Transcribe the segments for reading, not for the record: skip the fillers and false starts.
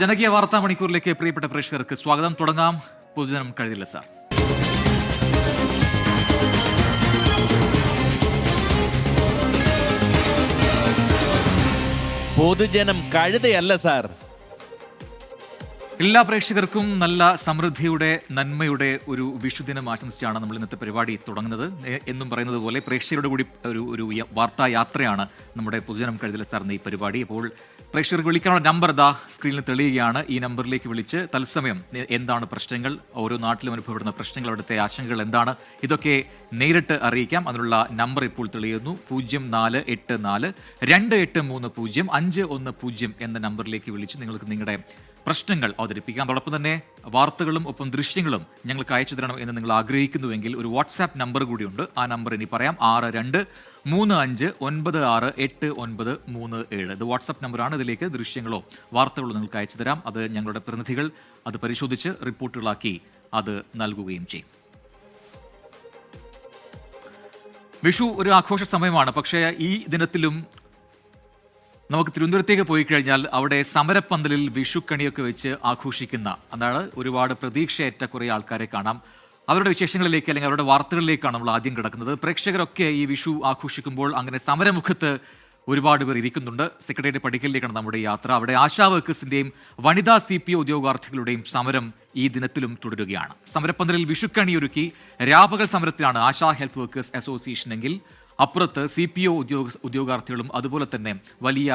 ജനകീയ വാർത്താ മണിക്കൂറിലേക്ക് പ്രിയപ്പെട്ട പ്രേക്ഷകർക്ക് സ്വാഗതം. തുടങ്ങാം. പൊതുജനം കഴുതില്ല സാർ. പൊതുജനം കഴുതയല്ല സാർ. എല്ലാ പ്രേക്ഷകർക്കും നല്ല സമൃദ്ധിയുടെ നന്മയുടെ ഒരു വിഷുദിനം ആശംസിച്ചാണ് നമ്മൾ ഇന്നത്തെ പരിപാടി തുടങ്ങുന്നത്. എന്നും പറയുന്നത് പോലെ പ്രേക്ഷകരുടെ കൂടി ഒരു വാർത്താ യാത്രയാണ് നമ്മുടെ പൊതുജനം കഴുതില്ല സാർ എന്ന ഈ പരിപാടി. അപ്പോൾ പ്രേക്ഷകർക്ക് വിളിക്കാനുള്ള നമ്പർ സ്ക്രീനിൽ തെളിയുകയാണ്. ഈ നമ്പറിലേക്ക് വിളിച്ച് തത്സമയം എന്താണ് പ്രശ്നങ്ങൾ, ഓരോ നാട്ടിലും അനുഭവപ്പെടുന്ന പ്രശ്നങ്ങൾ, അവിടുത്തെ ആശങ്കകൾ എന്താണ്, ഇതൊക്കെ നേരിട്ട് അറിയിക്കാം. അതിനുള്ള നമ്പർ ഇപ്പോൾ തെളിയുന്നു. 048428305110 എന്ന നമ്പറിലേക്ക് വിളിച്ച് നിങ്ങൾക്ക് നിങ്ങളുടെ പ്രശ്നങ്ങൾ അവതരിപ്പിക്കാം. അതോടൊപ്പം തന്നെ വാർത്തകളും ഒപ്പം ദൃശ്യങ്ങളും ഞങ്ങൾക്ക് അയച്ചു തരണം എന്ന് നിങ്ങൾ ആഗ്രഹിക്കുന്നുവെങ്കിൽ ഒരു വാട്സാപ്പ് നമ്പർ കൂടിയുണ്ട്. ആ നമ്പർ ഇനി പറയാം: 6235968937. ഇത് വാട്സാപ്പ് നമ്പറാണ്. ഇതിലേക്ക് ദൃശ്യങ്ങളോ വാർത്തകളോ നിങ്ങൾക്ക് അയച്ചു തരാം. അത് ഞങ്ങളുടെ പ്രതിനിധികൾ അത് പരിശോധിച്ച് റിപ്പോർട്ടുകളാക്കി അത് നൽകുകയും ചെയ്യും. വിഷു ഒരു ആഘോഷ സമയമാണ്. പക്ഷേ ഈ ദിനത്തിലും നമുക്ക് തിരുവനന്തപുരത്തേക്ക് പോയി കഴിഞ്ഞാൽ അവിടെ സമരപ്പന്തലിൽ വിഷുക്കണിയൊക്കെ വെച്ച് ആഘോഷിക്കുന്ന, അതാണ് ഒരുപാട് പ്രതീക്ഷയേറ്റ കുറേ ആൾക്കാരെ കാണാം. അവരുടെ വിശേഷങ്ങളിലേക്ക് അല്ലെങ്കിൽ അവരുടെ വാർത്തകളിലേക്കാണ് നമ്മൾ ആദ്യം കിടക്കുന്നത്. പ്രേക്ഷകരൊക്കെ ഈ വിഷു ആഘോഷിക്കുമ്പോൾ അങ്ങനെ സമരമുഖത്ത് ഒരുപാട് പേർ ഇരിക്കുന്നുണ്ട്. സെക്രട്ടേറിയറ്റ് പടിക്കലിലേക്കാണ് നമ്മുടെ യാത്ര. അവിടെ ആശാ വർക്കേഴ്സിന്റെയും വനിതാ CPO ഉദ്യോഗാർത്ഥികളുടെയും സമരം ഈ ദിനത്തിലും തുടരുകയാണ്. സമരപ്പന്തലിൽ വിഷുക്കണിയൊരുക്കി രാപകൽ സമരത്തിലാണ് ആശാ ഹെൽത്ത് വർക്കേഴ്സ് അസോസിയേഷൻ എങ്കിൽ അപ്പുറത്ത് CPO ഉദ്യോഗാർത്ഥികളും അതുപോലെ തന്നെ വലിയ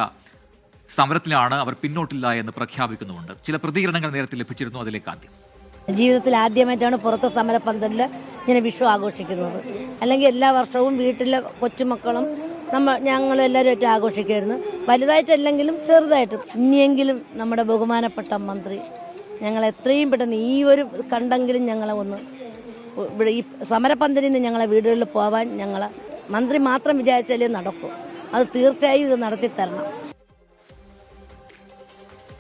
സമരത്തിലാണ്. അവർ പിന്നോട്ടില്ല എന്ന് പ്രഖ്യാപിക്കുന്നുമുണ്ട്. ചില പ്രതികരണങ്ങൾ നേരത്തെ ലഭിച്ചിരുന്നു. അതിലേക്ക് ആദ്യം: ജീവിതത്തിൽ ആദ്യമായിട്ടാണ് പുറത്തെ സമരപ്പന്തലിൽ ഇങ്ങനെ വിഷു ആഘോഷിക്കുന്നത്. അല്ലെങ്കിൽ എല്ലാ വർഷവും വീട്ടിലെ കൊച്ചുമക്കളും ഞങ്ങളെല്ലാവരുമായിട്ട് ആഘോഷിക്കുമായിരുന്നു. വലുതായിട്ടല്ലെങ്കിലും ചെറുതായിട്ടും. ഇനിയെങ്കിലും നമ്മുടെ ബഹുമാനപ്പെട്ട മന്ത്രി ഞങ്ങൾ എത്രയും പെട്ടെന്ന് ഈ ഒരു കണ്ടെങ്കിലും ഞങ്ങളെ ഒന്ന് ഇവിടെ ഈ സമരപ്പന്തലിൽ നിന്ന് ഞങ്ങളെ വീടുകളിൽ പോവാൻ ഞങ്ങളെ മന്ത്രി മാത്രം വിചാരിച്ചാലേ നടക്കൂ. അത് തീർച്ചയായും ഇത് നടത്തി തരണം.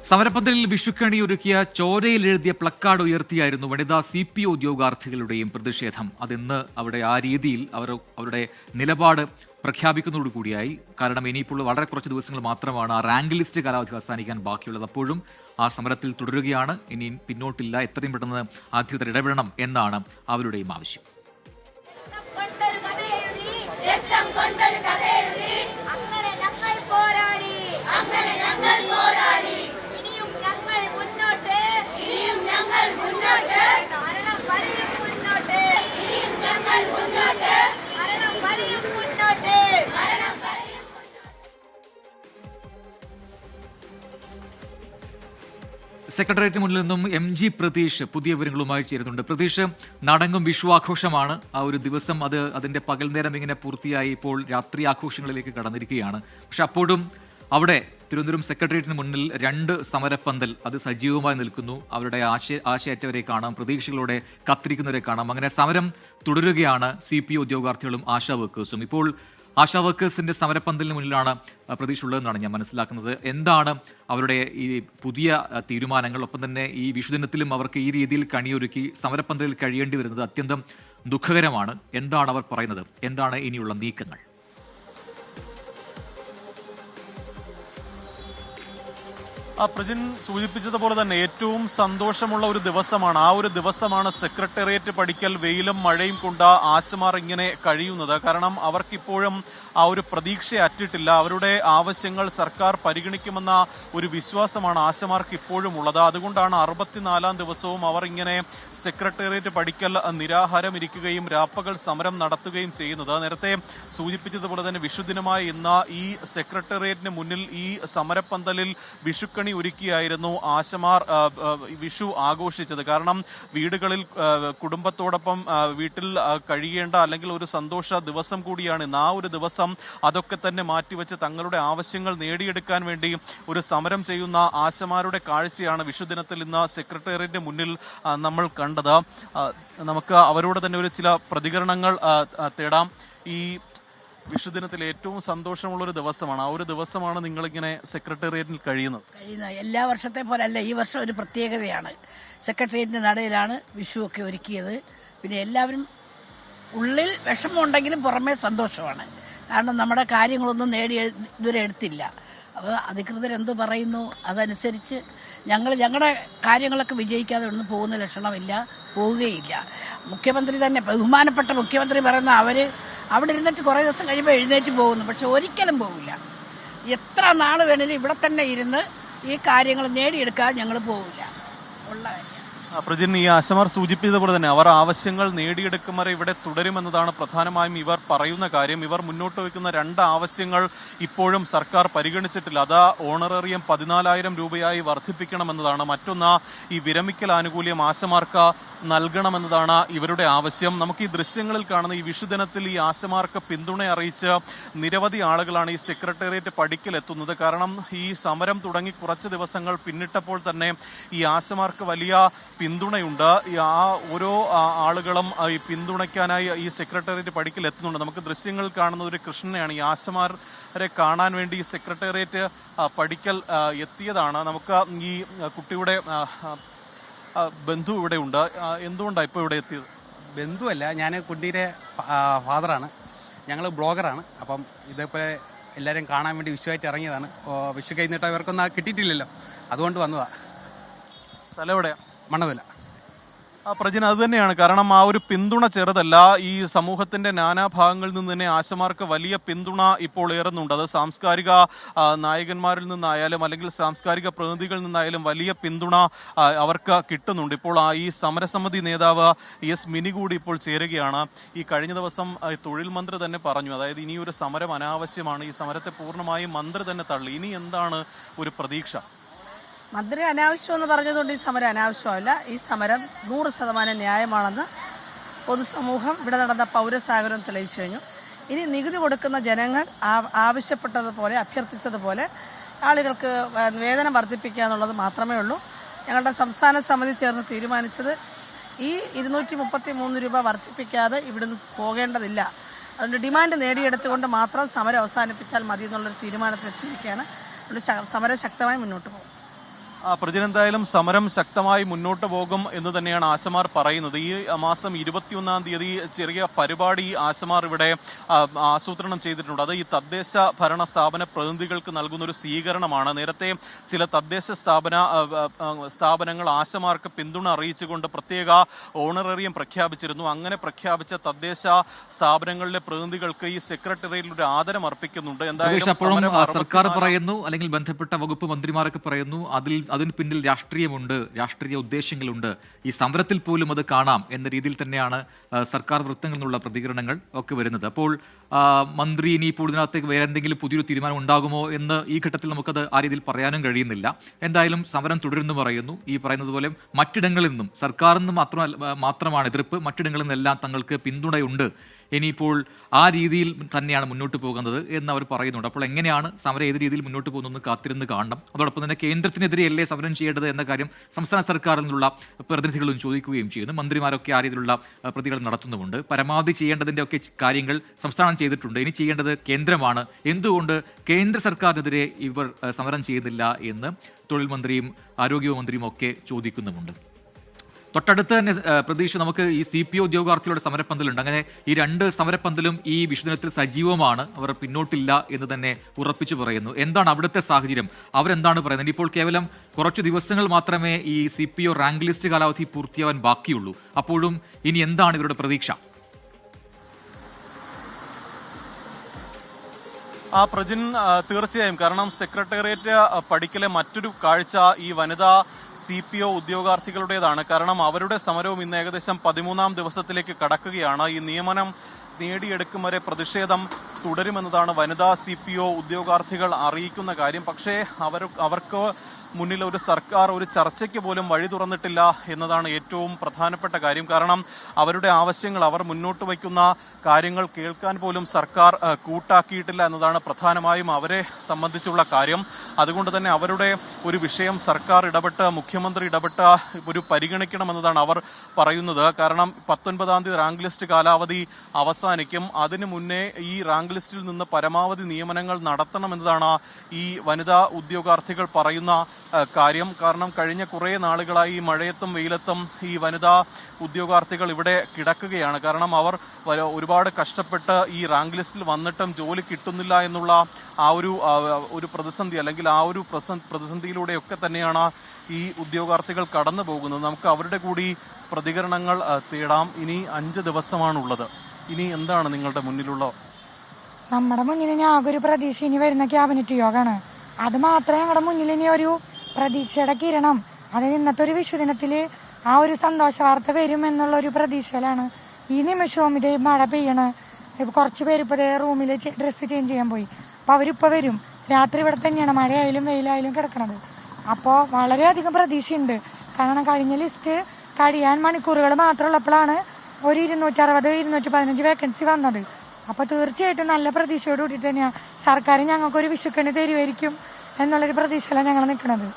സമരപ്പന്തലിൽ വിഷുക്കണി ഒരുക്കിയ ചോരയിൽ എഴുതിയ പ്ലക്കാർഡ് ഉയർത്തിയായിരുന്നു വനിതാ CPO ഉദ്യോഗാർത്ഥികളുടെയും പ്രതിഷേധം. അതിന്ന് അവിടെ ആ രീതിയിൽ അവരുടെ നിലപാട് പ്രഖ്യാപിക്കുന്നതോടുകൂടിയായി. കാരണം ഇനിയിപ്പോൾ വളരെ കുറച്ച് ദിവസങ്ങൾ മാത്രമാണ് ആ റാങ്ക് ലിസ്റ്റ് കാലാവധി അവസാനിക്കാൻ ബാക്കിയുള്ളത്. അപ്പോഴും ആ സമരത്തിൽ തുടരുകയാണ്. ഇനി പിന്നോട്ടില്ല. എത്രയും പെട്ടെന്ന് അധികൃതർ ഇടപെടണം എന്നാണ് അവരുടെയും ആവശ്യം. സെക്രട്ടേറിയറ്റ് മുന്നിൽ നിന്നും MG പ്രതീഷ് പുതിയ വിവരങ്ങളുമായി ചേരുന്നുണ്ട്. പ്രതീഷ്, നാടെങ്ങും വിഷു ആഘോഷമാണ്. ആ ഒരു ദിവസം അതിന്റെ പകൽ നേരം ഇങ്ങനെ പൂർത്തിയായി ഇപ്പോൾ രാത്രി ആഘോഷങ്ങളിലേക്ക് കടന്നിരിക്കുകയാണ്. പക്ഷെ അപ്പോഴും അവിടെ തിരുവനന്തപുരം സെക്രട്ടേറിയറ്റിന് മുന്നിൽ 2 സമരപ്പന്തൽ അത് സജീവമായി നിൽക്കുന്നു. അവരുടെ ആശയറ്റവരെ കാണാം, പ്രതീക്ഷകളോടെ കത്തിരിക്കുന്നവരെ കാണാം. അങ്ങനെ സമരം തുടരുകയാണ് CPO ഉദ്യോഗാർത്ഥികളും ആശാ വർക്കേഴ്സും. ഇപ്പോൾ ആശാ വർക്കേഴ്സിന്റെ സമരപ്പന്തലിന് മുന്നിലാണ് പ്രതീക്ഷ ഉള്ളതെന്നാണ് ഞാൻ മനസ്സിലാക്കുന്നത്. എന്താണ് അവരുടെ ഈ പുതിയ തീരുമാനങ്ങൾ? ഒപ്പം തന്നെ ഈ വിഷുദിനത്തിലും അവർക്ക് ഈ രീതിയിൽ കണിയൊരുക്കി സമരപ്പന്തലിൽ കഴിയേണ്ടി വരുന്നത് അത്യന്തം ദുഃഖകരമാണ്. എന്താണ് അവർ പറയുന്നത്? എന്താണ് ഇനിയുള്ള നീക്കങ്ങൾ? പ്രജിൻ സൂചിപ്പിച്ചതുപോലെ തന്നെ ഏറ്റവും സന്തോഷമുള്ള ഒരു ദിവസമാണ്. ആ ഒരു ദിവസമാണ് സെക്രട്ടേറിയറ്റ് പടിക്കൽ വെയിലും മഴയും കൊണ്ട് ആശമാർ ഇങ്ങനെ കഴിയുന്നത്. കാരണം അവർക്കിപ്പോഴും ആ ഒരു പ്രതീക്ഷ അറ്റിട്ടില്ല. അവരുടെ ആവശ്യങ്ങൾ സർക്കാർ പരിഗണിക്കുമെന്ന ഒരു വിശ്വാസമാണ് ആശമാർക്ക് ഇപ്പോഴും ഉള്ളത്. അതുകൊണ്ടാണ് 64-ാം ദിവസവും അവർ ഇങ്ങനെ സെക്രട്ടേറിയറ്റ് പടിക്കൽ നിരാഹാരം ഇരിക്കുകയും രാപ്പകൽ സമരം നടത്തുകയും ചെയ്യുന്നത്. നേരത്തെ സൂചിപ്പിച്ചതുപോലെ തന്നെ വിഷുദിനമായ ഇന്ന് ഈ സെക്രട്ടേറിയറ്റിന് മുന്നിൽ ഈ സമരപ്പന്തലിൽ വിഷുക്കണി ഒരുക്കിയായിരുന്നു ആശമാർ വിഷു ആഘോഷിച്ചത്. കാരണം വീടുകളിൽ കുടുംബത്തോടൊപ്പം വീട്ടിൽ കഴിയേണ്ട അല്ലെങ്കിൽ ഒരു സന്തോഷ ദിവസം കൂടിയാണ് ഇന്ന്. ആ ഒരു ദിവസം അതൊക്കെ തന്നെ മാറ്റിവെച്ച് തങ്ങളുടെ ആവശ്യങ്ങൾ നേടിയെടുക്കാൻ വേണ്ടി ഒരു സമരം ചെയ്യുന്ന ആശമാരുടെ കാഴ്ചയാണ് വിഷുദിനത്തിൽ ഇന്ന് സെക്രട്ടേറിയറ്റിന് മുന്നിൽ നമ്മൾ കണ്ടത്. നമുക്ക് അവരോട് തന്നെ ചില പ്രതികരണങ്ങൾ തേടാം. ഈ വിഷുദിനത്തിൽ ഏറ്റവും സന്തോഷമുള്ളൊരു ദിവസമാണ്. ആ ഒരു ദിവസമാണ് നിങ്ങളിങ്ങനെ സെക്രട്ടേറിയറ്റിൽ കഴിയുന്നത്. എല്ലാ വർഷത്തെ പോലല്ല, ഈ വർഷം ഒരു പ്രത്യേകതയാണ്. സെക്രട്ടേറിയറ്റിന്റെ നടയിലാണ് വിഷു ഒക്കെ ഒരുക്കിയത്. പിന്നെ എല്ലാവരും ഉള്ളിൽ വിഷമമുണ്ടെങ്കിലും പുറമേ സന്തോഷമാണ്. കാരണം നമ്മുടെ കാര്യങ്ങളൊന്നും ഇതുവരെ എടുത്തില്ല. അപ്പോൾ അധികൃതരെന്തു പറയുന്നു അതനുസരിച്ച് ഞങ്ങളുടെ കാര്യങ്ങളൊക്കെ വിജയിക്കാതെ ഒന്നും പോകുന്ന ലക്ഷണമില്ല, പോവുകയില്ല. മുഖ്യമന്ത്രി തന്നെ, ബഹുമാനപ്പെട്ട മുഖ്യമന്ത്രി പറയുന്ന അവിടെ ഇരുന്നിട്ട് കുറേ ദിവസം കഴിയുമ്പോൾ എഴുന്നേറ്റ് പോകുന്നു, പക്ഷെ ഒരിക്കലും പോകില്ല. എത്ര നാൾ വേണേലും ഇവിടെ തന്നെ ഇരുന്ന് ഈ കാര്യങ്ങൾ നേടിയെടുക്കാൻ ഞങ്ങൾ പോകില്ല. ഉള്ള കാര്യം പ്രജിൻ, ഈ ആശമാർ സൂചിപ്പിച്ചതുപോലെ തന്നെ അവർ ആവശ്യങ്ങൾ നേടിയെടുക്കും വരെ ഇവിടെ തുടരുമെന്നതാണ് പ്രധാനമായും ഇവർ പറയുന്ന കാര്യം. ഇവർ മുന്നോട്ട് വയ്ക്കുന്ന 2 ആവശ്യങ്ങൾ ഇപ്പോഴും സർക്കാർ പരിഗണിച്ചിട്ടില്ല. അത് ഓണറേറിയം 14,000 രൂപയായി വർദ്ധിപ്പിക്കണമെന്നതാണ്. മറ്റൊന്ന്, ഈ വിരമിക്കൽ ആനുകൂല്യം ആശമാർക്ക് നൽകണമെന്നതാണ് ഇവരുടെ ആവശ്യം. നമുക്ക് ഈ ദൃശ്യങ്ങളിൽ കാണുന്ന ഈ വിഷുദിനത്തിൽ ഈ ആശമാർക്ക് പിന്തുണ അറിയിച്ച് നിരവധി ആളുകളാണ് ഈ സെക്രട്ടേറിയറ്റ് പടിക്കൽ എത്തുന്നത്. കാരണം ഈ സമരം തുടങ്ങി കുറച്ച് ദിവസങ്ങൾ പിന്നിട്ടപ്പോൾ തന്നെ ഈ ആശമാർക്ക് വലിയ പിന്തുണയുണ്ട്. ഓരോ ആളുകളും ഈ പിന്തുണയ്ക്കാനായി ഈ സെക്രട്ടേറിയറ്റ് പടിക്കൽ എത്തുന്നുണ്ട്. നമുക്ക് ദൃശ്യങ്ങൾ കാണുന്ന ഒരു കൃഷ്ണനെയാണ്. ഈ ആശമാരെ കാണാൻ വേണ്ടി ഈ സെക്രട്ടേറിയറ്റ് പടിക്കൽ എത്തിയതാണ്. നമുക്ക് ഈ കുട്ടിയുടെ ബന്ധു ഇവിടെ ഉണ്ട്. എന്തുകൊണ്ടാണ് ഇപ്പോൾ ഇവിടെ എത്തിയത്? ബന്ധുവല്ല, ഞാൻ കുട്ടിയുടെ ഫാദറാണ്. ഞങ്ങൾ ബ്ലോഗറാണ്. അപ്പം ഇതേപോലെ എല്ലാവരും കാണാൻ വേണ്ടി വിഷുവായിട്ട് ഇറങ്ങിയതാണ്. വിഷു കഴിഞ്ഞിട്ട് ഇവർക്കൊന്നും കിട്ടിയിട്ടില്ലല്ലോ, അതുകൊണ്ട് വന്നതാണ്. സ്ഥലം എവിടെയാണ്? മണവില. പ്രജിൻ, അത് തന്നെയാണ്. കാരണം ആ ഒരു പിന്തുണ ചെറുതല്ല. ഈ സമൂഹത്തിന്റെ നാനാഭാഗങ്ങളിൽ നിന്ന് തന്നെ ആശമാർക്ക് വലിയ പിന്തുണ ഇപ്പോൾ ഏറുന്നുണ്ട്. അത് സാംസ്കാരിക നായകന്മാരിൽ നിന്നായാലും അല്ലെങ്കിൽ സാംസ്കാരിക പ്രതിനിധികളിൽ നിന്നായാലും വലിയ പിന്തുണ അവർക്ക് കിട്ടുന്നുണ്ട്. ഇപ്പോൾ ഈ സമരസമിതി നേതാവ് എസ് മിനി കൂടി ഇപ്പോൾ ചേരുകയാണ്. ഈ കഴിഞ്ഞ ദിവസം തൊഴിൽ മന്ത്രി തന്നെ പറഞ്ഞു, അതായത് ഇനിയൊരു സമരം അനാവശ്യമാണ്, ഈ സമരത്തെ പൂർണ്ണമായും മന്ത്രി തന്നെ തള്ളി. ഇനി എന്താണ് ഒരു പ്രതീക്ഷ? മന്ത്രി അനാവശ്യമെന്ന് പറഞ്ഞതുകൊണ്ട് ഈ സമരം അനാവശ്യമല്ല. ഈ സമരം 100% ന്യായമാണെന്ന് പൊതുസമൂഹം, ഇവിടെ നടന്ന പൗരസാഗരം തെളിയിച്ചു കഴിഞ്ഞു. ഇനി നികുതി കൊടുക്കുന്ന ജനങ്ങൾ ആവശ്യപ്പെട്ടതുപോലെ, അഭ്യർത്ഥിച്ചതുപോലെ ആളുകൾക്ക് വേതനം വർദ്ധിപ്പിക്കുക എന്നുള്ളത് മാത്രമേ ഉള്ളൂ. ഞങ്ങളുടെ സംസ്ഥാന സമിതി ചേർന്ന് തീരുമാനിച്ചത് ഈ 233 രൂപ വർദ്ധിപ്പിക്കാതെ ഇവിടുന്ന് പോകേണ്ടതില്ല. അതുകൊണ്ട് ഡിമാൻഡ് നേടിയെടുത്തുകൊണ്ട് മാത്രം സമരം അവസാനിപ്പിച്ചാൽ മതി എന്നുള്ളൊരു തീരുമാനത്തിലെത്തിയിരിക്കുകയാണ്. അതുകൊണ്ട് സമരം ശക്തമായി മുന്നോട്ട് പോകും. പ്രജിൻ, എന്തായാലും സമരം ശക്തമായി മുന്നോട്ട് പോകും എന്ന് തന്നെയാണ് ആശമാർ പറയുന്നത്. ഈ മാസം 21-ാം തീയതി ചെറിയ പരിപാടി ആശമാർ ഇവിടെ ആസൂത്രണം ചെയ്തിട്ടുണ്ട്. അത് ഈ തദ്ദേശ ഭരണ സ്ഥാപന പ്രതിനിധികൾക്ക് നൽകുന്ന ഒരു സ്വീകരണമാണ്. നേരത്തെ ചില തദ്ദേശ സ്ഥാപനങ്ങൾ ആശമാർക്ക് പിന്തുണ അറിയിച്ചുകൊണ്ട് പ്രത്യേക ഓണറേറിയം പ്രഖ്യാപിച്ചിരുന്നു. അങ്ങനെ പ്രഖ്യാപിച്ച തദ്ദേശ സ്ഥാപനങ്ങളിലെ പ്രതിനിധികൾക്ക് ഈ സെക്രട്ടേറിയറ്റിൽ ഒരു ആദരം അർപ്പിക്കുന്നുണ്ട്. എന്തായാലും സർക്കാർ പറയുന്നു, അല്ലെങ്കിൽ ബന്ധപ്പെട്ട വകുപ്പ് മന്ത്രിമാരൊക്കെ പറയുന്നു, അതിന് പിന്നിൽ രാഷ്ട്രീയമുണ്ട്, രാഷ്ട്രീയ ഉദ്ദേശങ്ങളുണ്ട്, ഈ സമരത്തിൽ പോലും അത് കാണാം എന്ന രീതിയിൽ തന്നെയാണ് സർക്കാർ വൃത്തങ്ങളിൽ നിന്നുള്ള പ്രതികരണങ്ങൾ ഒക്കെ വരുന്നത്. അപ്പോൾ മന്ത്രി ഇനി ഇപ്പോൾ ഇതിനകത്തേക്ക് വേറെ എന്തെങ്കിലും പുതിയൊരു തീരുമാനം ഉണ്ടാകുമോ എന്ന് ഈ ഘട്ടത്തിൽ നമുക്കത് ആ രീതിയിൽ പറയാനും കഴിയുന്നില്ല. എന്തായാലും സമരം തുടരുന്നു പറയുന്നു. ഈ പറയുന്നത് പോലെ മറ്റിടങ്ങളിൽ നിന്നും, സർക്കാരിൽ നിന്ന് മാത്രമാണ് എതിർപ്പ്, മറ്റിടങ്ങളിൽ നിന്നെല്ലാം തങ്ങൾക്ക് പിന്തുണയുണ്ട്. ഇനിയിപ്പോൾ ആ രീതിയിൽ തന്നെയാണ് മുന്നോട്ട് പോകുന്നത് എന്ന് അവർ പറയുന്നുണ്ട്. അപ്പോൾ എങ്ങനെയാണ് സമരം ഏത് രീതിയിൽ മുന്നോട്ട് പോകുന്നതെന്ന് കാത്തിരുന്ന് കാണണം. അതോടൊപ്പം തന്നെ കേന്ദ്രത്തിനെതിരെയല്ലേ സമരം ചെയ്യേണ്ടത് എന്ന കാര്യം സംസ്ഥാന സർക്കാരിൽ നിന്നുള്ള പ്രതിനിധികളും ചോദിക്കുകയും ചെയ്യുന്നു. മന്ത്രിമാരൊക്കെ ആ രീതിയിലുള്ള പ്രതികരണം നടത്തുന്നുമുണ്ട്. പരമാവധി ചെയ്യേണ്ടതിൻ്റെ ഒക്കെ കാര്യങ്ങൾ സംസ്ഥാനം ചെയ്തിട്ടുണ്ട്. ഇനി ചെയ്യേണ്ടത് കേന്ദ്രമാണ്. എന്തുകൊണ്ട് കേന്ദ്ര സർക്കാരിനെതിരെ ഇവർ സമരം ചെയ്യുന്നില്ല എന്ന് തൊഴിൽ മന്ത്രിയും ആരോഗ്യമന്ത്രിയും ഒക്കെ ചോദിക്കുന്നുമുണ്ട്. തൊട്ടടുത്ത് തന്നെ പ്രതീക്ഷ, നമുക്ക് ഈ CPO ഉദ്യോഗാർത്ഥികളുടെ സമരപ്പന്തലുണ്ട്. അങ്ങനെ ഈ 2 സമരപ്പന്തലും ഈ വിഷുദിനത്തിൽ സജീവമാണ്. അവർ പിന്നോട്ടില്ല എന്ന് തന്നെ ഉറപ്പിച്ചു പറയുന്നു. എന്താണ് അവിടുത്തെ സാഹചര്യം? അവരെന്താണ് പറയുന്നത്? ഇപ്പോൾ കേവലം കുറച്ച് ദിവസങ്ങൾ മാത്രമേ ഈ CPO റാങ്ക് ലിസ്റ്റ് കാലാവധി പൂർത്തിയാവാൻ ബാക്കിയുള്ളൂ. അപ്പോഴും ഇനി എന്താണ് ഇവരുടെ പ്രതീക്ഷ? പ്രജിൻ, തീർച്ചയായും. കാരണം സെക്രട്ടേറിയറ്റ് പടിക്കലെ മറ്റൊരു കാഴ്ച ഈ വനിതാ CPO ഉദ്യോഗാർത്ഥികളുടേതാണ്. കാരണം അവരുടെ സമരവും ഇന്ന് ഏകദേശം 13-ാം ദിവസത്തിലേക്ക് കടക്കുകയാണ്. ഈ നിയമനം നേടിയെടുക്കും വരെ പ്രതിഷേധം തുടരുമെന്നതാണ് വനിതാ CPO ഉദ്യോഗാർത്ഥികൾ അറിയിക്കുന്ന കാര്യം. പക്ഷേ അവർക്ക് മുന്നിൽ ഒരു സർക്കാർ ഒരു ചർച്ചയ്ക്ക് പോലും വഴി തുറന്നിട്ടില്ല എന്നതാണ് ഏറ്റവും പ്രധാനപ്പെട്ട കാര്യം. കാരണം അവരുടെ ആവശ്യങ്ങൾ, അവർ മുന്നോട്ട് വയ്ക്കുന്ന കാര്യങ്ങൾ കേൾക്കാൻ പോലും സർക്കാർ കൂട്ടാക്കിയിട്ടില്ല എന്നതാണ് പ്രധാനമായും അവരെ സംബന്ധിച്ചുള്ള കാര്യം. അതുകൊണ്ട് തന്നെ അവരുടെ ഒരു വിഷയം സർക്കാർ ഇടപെട്ട്, മുഖ്യമന്ത്രി ഇടപെട്ട് ഒരു പരിഗണിക്കണമെന്നതാണ് അവർ പറയുന്നത്. കാരണം 19-ാം തീയതി റാങ്ക് ലിസ്റ്റ് കാലാവധി അവസാനിക്കും. അതിനു മുന്നേ ഈ റാങ്ക് ലിസ്റ്റിൽ നിന്ന് പരമാവധി നിയമനങ്ങൾ നടത്തണമെന്നതാണ് ഈ വനിതാ ഉദ്യോഗാർത്ഥികൾ പറയുന്ന കാര്യം. കാരണം കഴിഞ്ഞ കുറേ നാളുകളായി ഈ മഴയത്തും വെയിലത്തും ഈ വനിതാ ഉദ്യോഗാർത്ഥികൾ ഇവിടെ കിടക്കുകയാണ്. കാരണം അവർ ഒരുപാട് കഷ്ടപ്പെട്ട് ഈ റാങ്ക് ലിസ്റ്റിൽ വന്നിട്ടും ജോലി കിട്ടുന്നില്ല എന്നുള്ള ആ ഒരു പ്രതിസന്ധി, അല്ലെങ്കിൽ ആ ഒരു പ്രതിസന്ധിയിലൂടെയൊക്കെ തന്നെയാണ് ഈ ഉദ്യോഗാർത്ഥികൾ കടന്നു പോകുന്നത്. നമുക്ക് അവരുടെ കൂടി പ്രതികരണങ്ങൾ തേടാം. ഇനി 5 ദിവസമാണുള്ളത്. ഇനി എന്താണ് നിങ്ങളുടെ മുന്നിലുള്ള? നമ്മുടെ മുന്നിൽ ഇനി ആകെ ഒരു പ്രതീക്ഷ ഇനി വരുന്ന ക്യാബിനറ്റ് യോഗമാണ്. അത് മാത്രമേ ഞങ്ങളുടെ മുന്നിൽ ഇനി ഒരു പ്രതീക്ഷയുടെ കിരണം. അതായത് ഇന്നത്തെ ഒരു വിഷുദിനത്തിൽ ആ ഒരു സന്തോഷ വാർത്ത വരും എന്നുള്ള ഒരു പ്രതീക്ഷയിലാണ് ഈ നിമിഷവും. ഇതേ മഴ പെയ്യണ കുറച്ച് പേര് ഇപ്പോൾ റൂമിൽ ഡ്രസ്സ് ചേഞ്ച് ചെയ്യാൻ പോയി. അപ്പോൾ അവരിപ്പോൾ വരും. രാത്രി ഇവിടെ തന്നെയാണ് മഴയായാലും വെയിലായാലും കിടക്കണത്. അപ്പോൾ വളരെയധികം പ്രതീക്ഷയുണ്ട്. കാരണം കഴിഞ്ഞ ലിസ്റ്റ് കഴിയാൻ മണിക്കൂറുകൾ മാത്രമുള്ളപ്പോഴാണ് ഒരു 260-215 വേക്കൻസി വന്നത്. അപ്പോൾ തീർച്ചയായിട്ടും നല്ല പ്രതീക്ഷയോട് കൂടിയിട്ട് തന്നെയാണ് സർക്കാർ ഞങ്ങൾക്കൊരു വിഷുക്കണി തരുമായിരിക്കും എന്നുള്ളൊരു പ്രതീക്ഷയിലാണ് ഞങ്ങൾ നിൽക്കുന്നത്.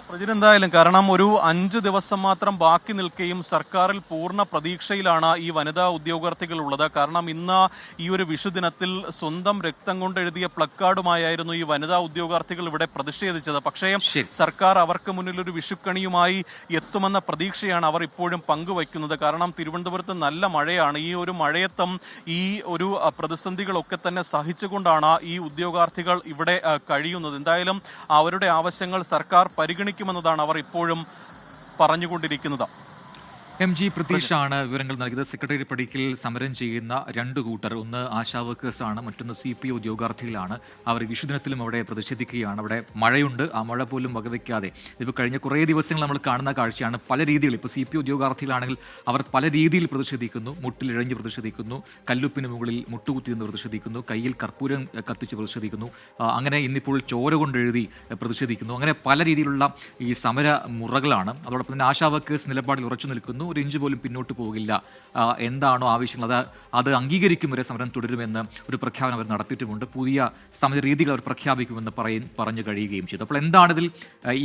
പ്രജിൻ, എന്തായാലും കാരണം ഒരു 5 ദിവസം മാത്രം ബാക്കി നിൽക്കുകയും സർക്കാരിൽ പൂർണ്ണ പ്രതീക്ഷയിലാണ് ഈ വനിതാ ഉദ്യോഗാർത്ഥികൾ ഉള്ളത്. കാരണം ഇന്ന് ഈ ഒരു വിഷുദിനത്തിൽ സ്വന്തം രക്തം കൊണ്ട് എഴുതിയ പ്ലക്കാർഡുമായിരുന്നു ഈ വനിതാ ഉദ്യോഗാർത്ഥികൾ ഇവിടെ പ്രതിഷേധിച്ചത്. പക്ഷേ സർക്കാർ അവർക്ക് മുന്നിൽ ഒരു വിഷുക്കണിയുമായി എത്തുമെന്ന പ്രതീക്ഷയാണ് അവർ ഇപ്പോഴും പങ്കുവയ്ക്കുന്നത്. കാരണം തിരുവനന്തപുരത്ത് നല്ല മഴയാണ്. ഈ ഒരു മഴയത്തും ഈ ഒരു പ്രതിസന്ധികളൊക്കെ തന്നെ സഹിച്ചുകൊണ്ടാണ് ഈ ഉദ്യോഗാർത്ഥികൾ ഇവിടെ കഴിയുന്നത്. എന്തായാലും അവരുടെ ആവശ്യങ്ങൾ സർക്കാർ പരിഗണിക്കുമെന്നതാണ് അവർ ഇപ്പോഴും പറഞ്ഞുകൊണ്ടിരിക്കുന്നത്. MG പ്രതീഷാണ് വിവരങ്ങൾ നൽകിയത്. സെക്രട്ടേറിയറ്റ് പടിക്കൽ സമരം ചെയ്യുന്ന 2 കൂട്ടർ, ഒന്ന് ആശാ വർക്കേഴ്സാണ്, മറ്റൊന്ന് CPO ഉദ്യോഗാർത്ഥികളാണ്. അവർ വിഷുദിനത്തിലും അവിടെ പ്രതിഷേധിക്കുകയാണ്. അവിടെ മഴയുണ്ട്, ആ മഴ പോലും വകവയ്ക്കാതെ ഇപ്പോൾ കഴിഞ്ഞ കുറേ ദിവസങ്ങൾ നമ്മൾ കാണുന്ന കാഴ്ചയാണ്. പല രീതിയിൽ ഇപ്പോൾ CPO ഉദ്യോഗാർത്ഥികളാണെങ്കിൽ അവർ പല രീതിയിൽ പ്രതിഷേധിക്കുന്നു. മുട്ടിലിഴഞ്ഞ് പ്രതിഷേധിക്കുന്നു, കല്ലുപ്പിന് മുകളിൽ മുട്ടുകുത്തി നിന്ന് പ്രതിഷേധിക്കുന്നു, കയ്യിൽ കർപ്പൂരം കത്തിച്ച് പ്രതിഷേധിക്കുന്നു, അങ്ങനെ ഇന്നിപ്പോൾ ചോര കൊണ്ടെഴുതി പ്രതിഷേധിക്കുന്നു. അങ്ങനെ പല രീതിയിലുള്ള ഈ സമര മുറകളാണ്. അതോടൊപ്പം തന്നെ ആശാ വർക്കേഴ്സ് നിലപാടിൽ ഉറച്ചു നിൽക്കുന്നു. ഒരു ഇഞ്ച് പോലും പിന്നോട്ട് പോകില്ല. എന്താണോ ആവശ്യങ്ങൾ അത് അംഗീകരിക്കും വരെ സമരം തുടരുമെന്ന് ഒരു പ്രഖ്യാപനം അവർ നടത്തിയിട്ടുമുണ്ട്. പുതിയ സമര രീതികൾ അവർ പ്രഖ്യാപിക്കുമെന്ന് പറഞ്ഞു കഴിയുകയും ചെയ്തു. അപ്പോൾ എന്താണിതിൽ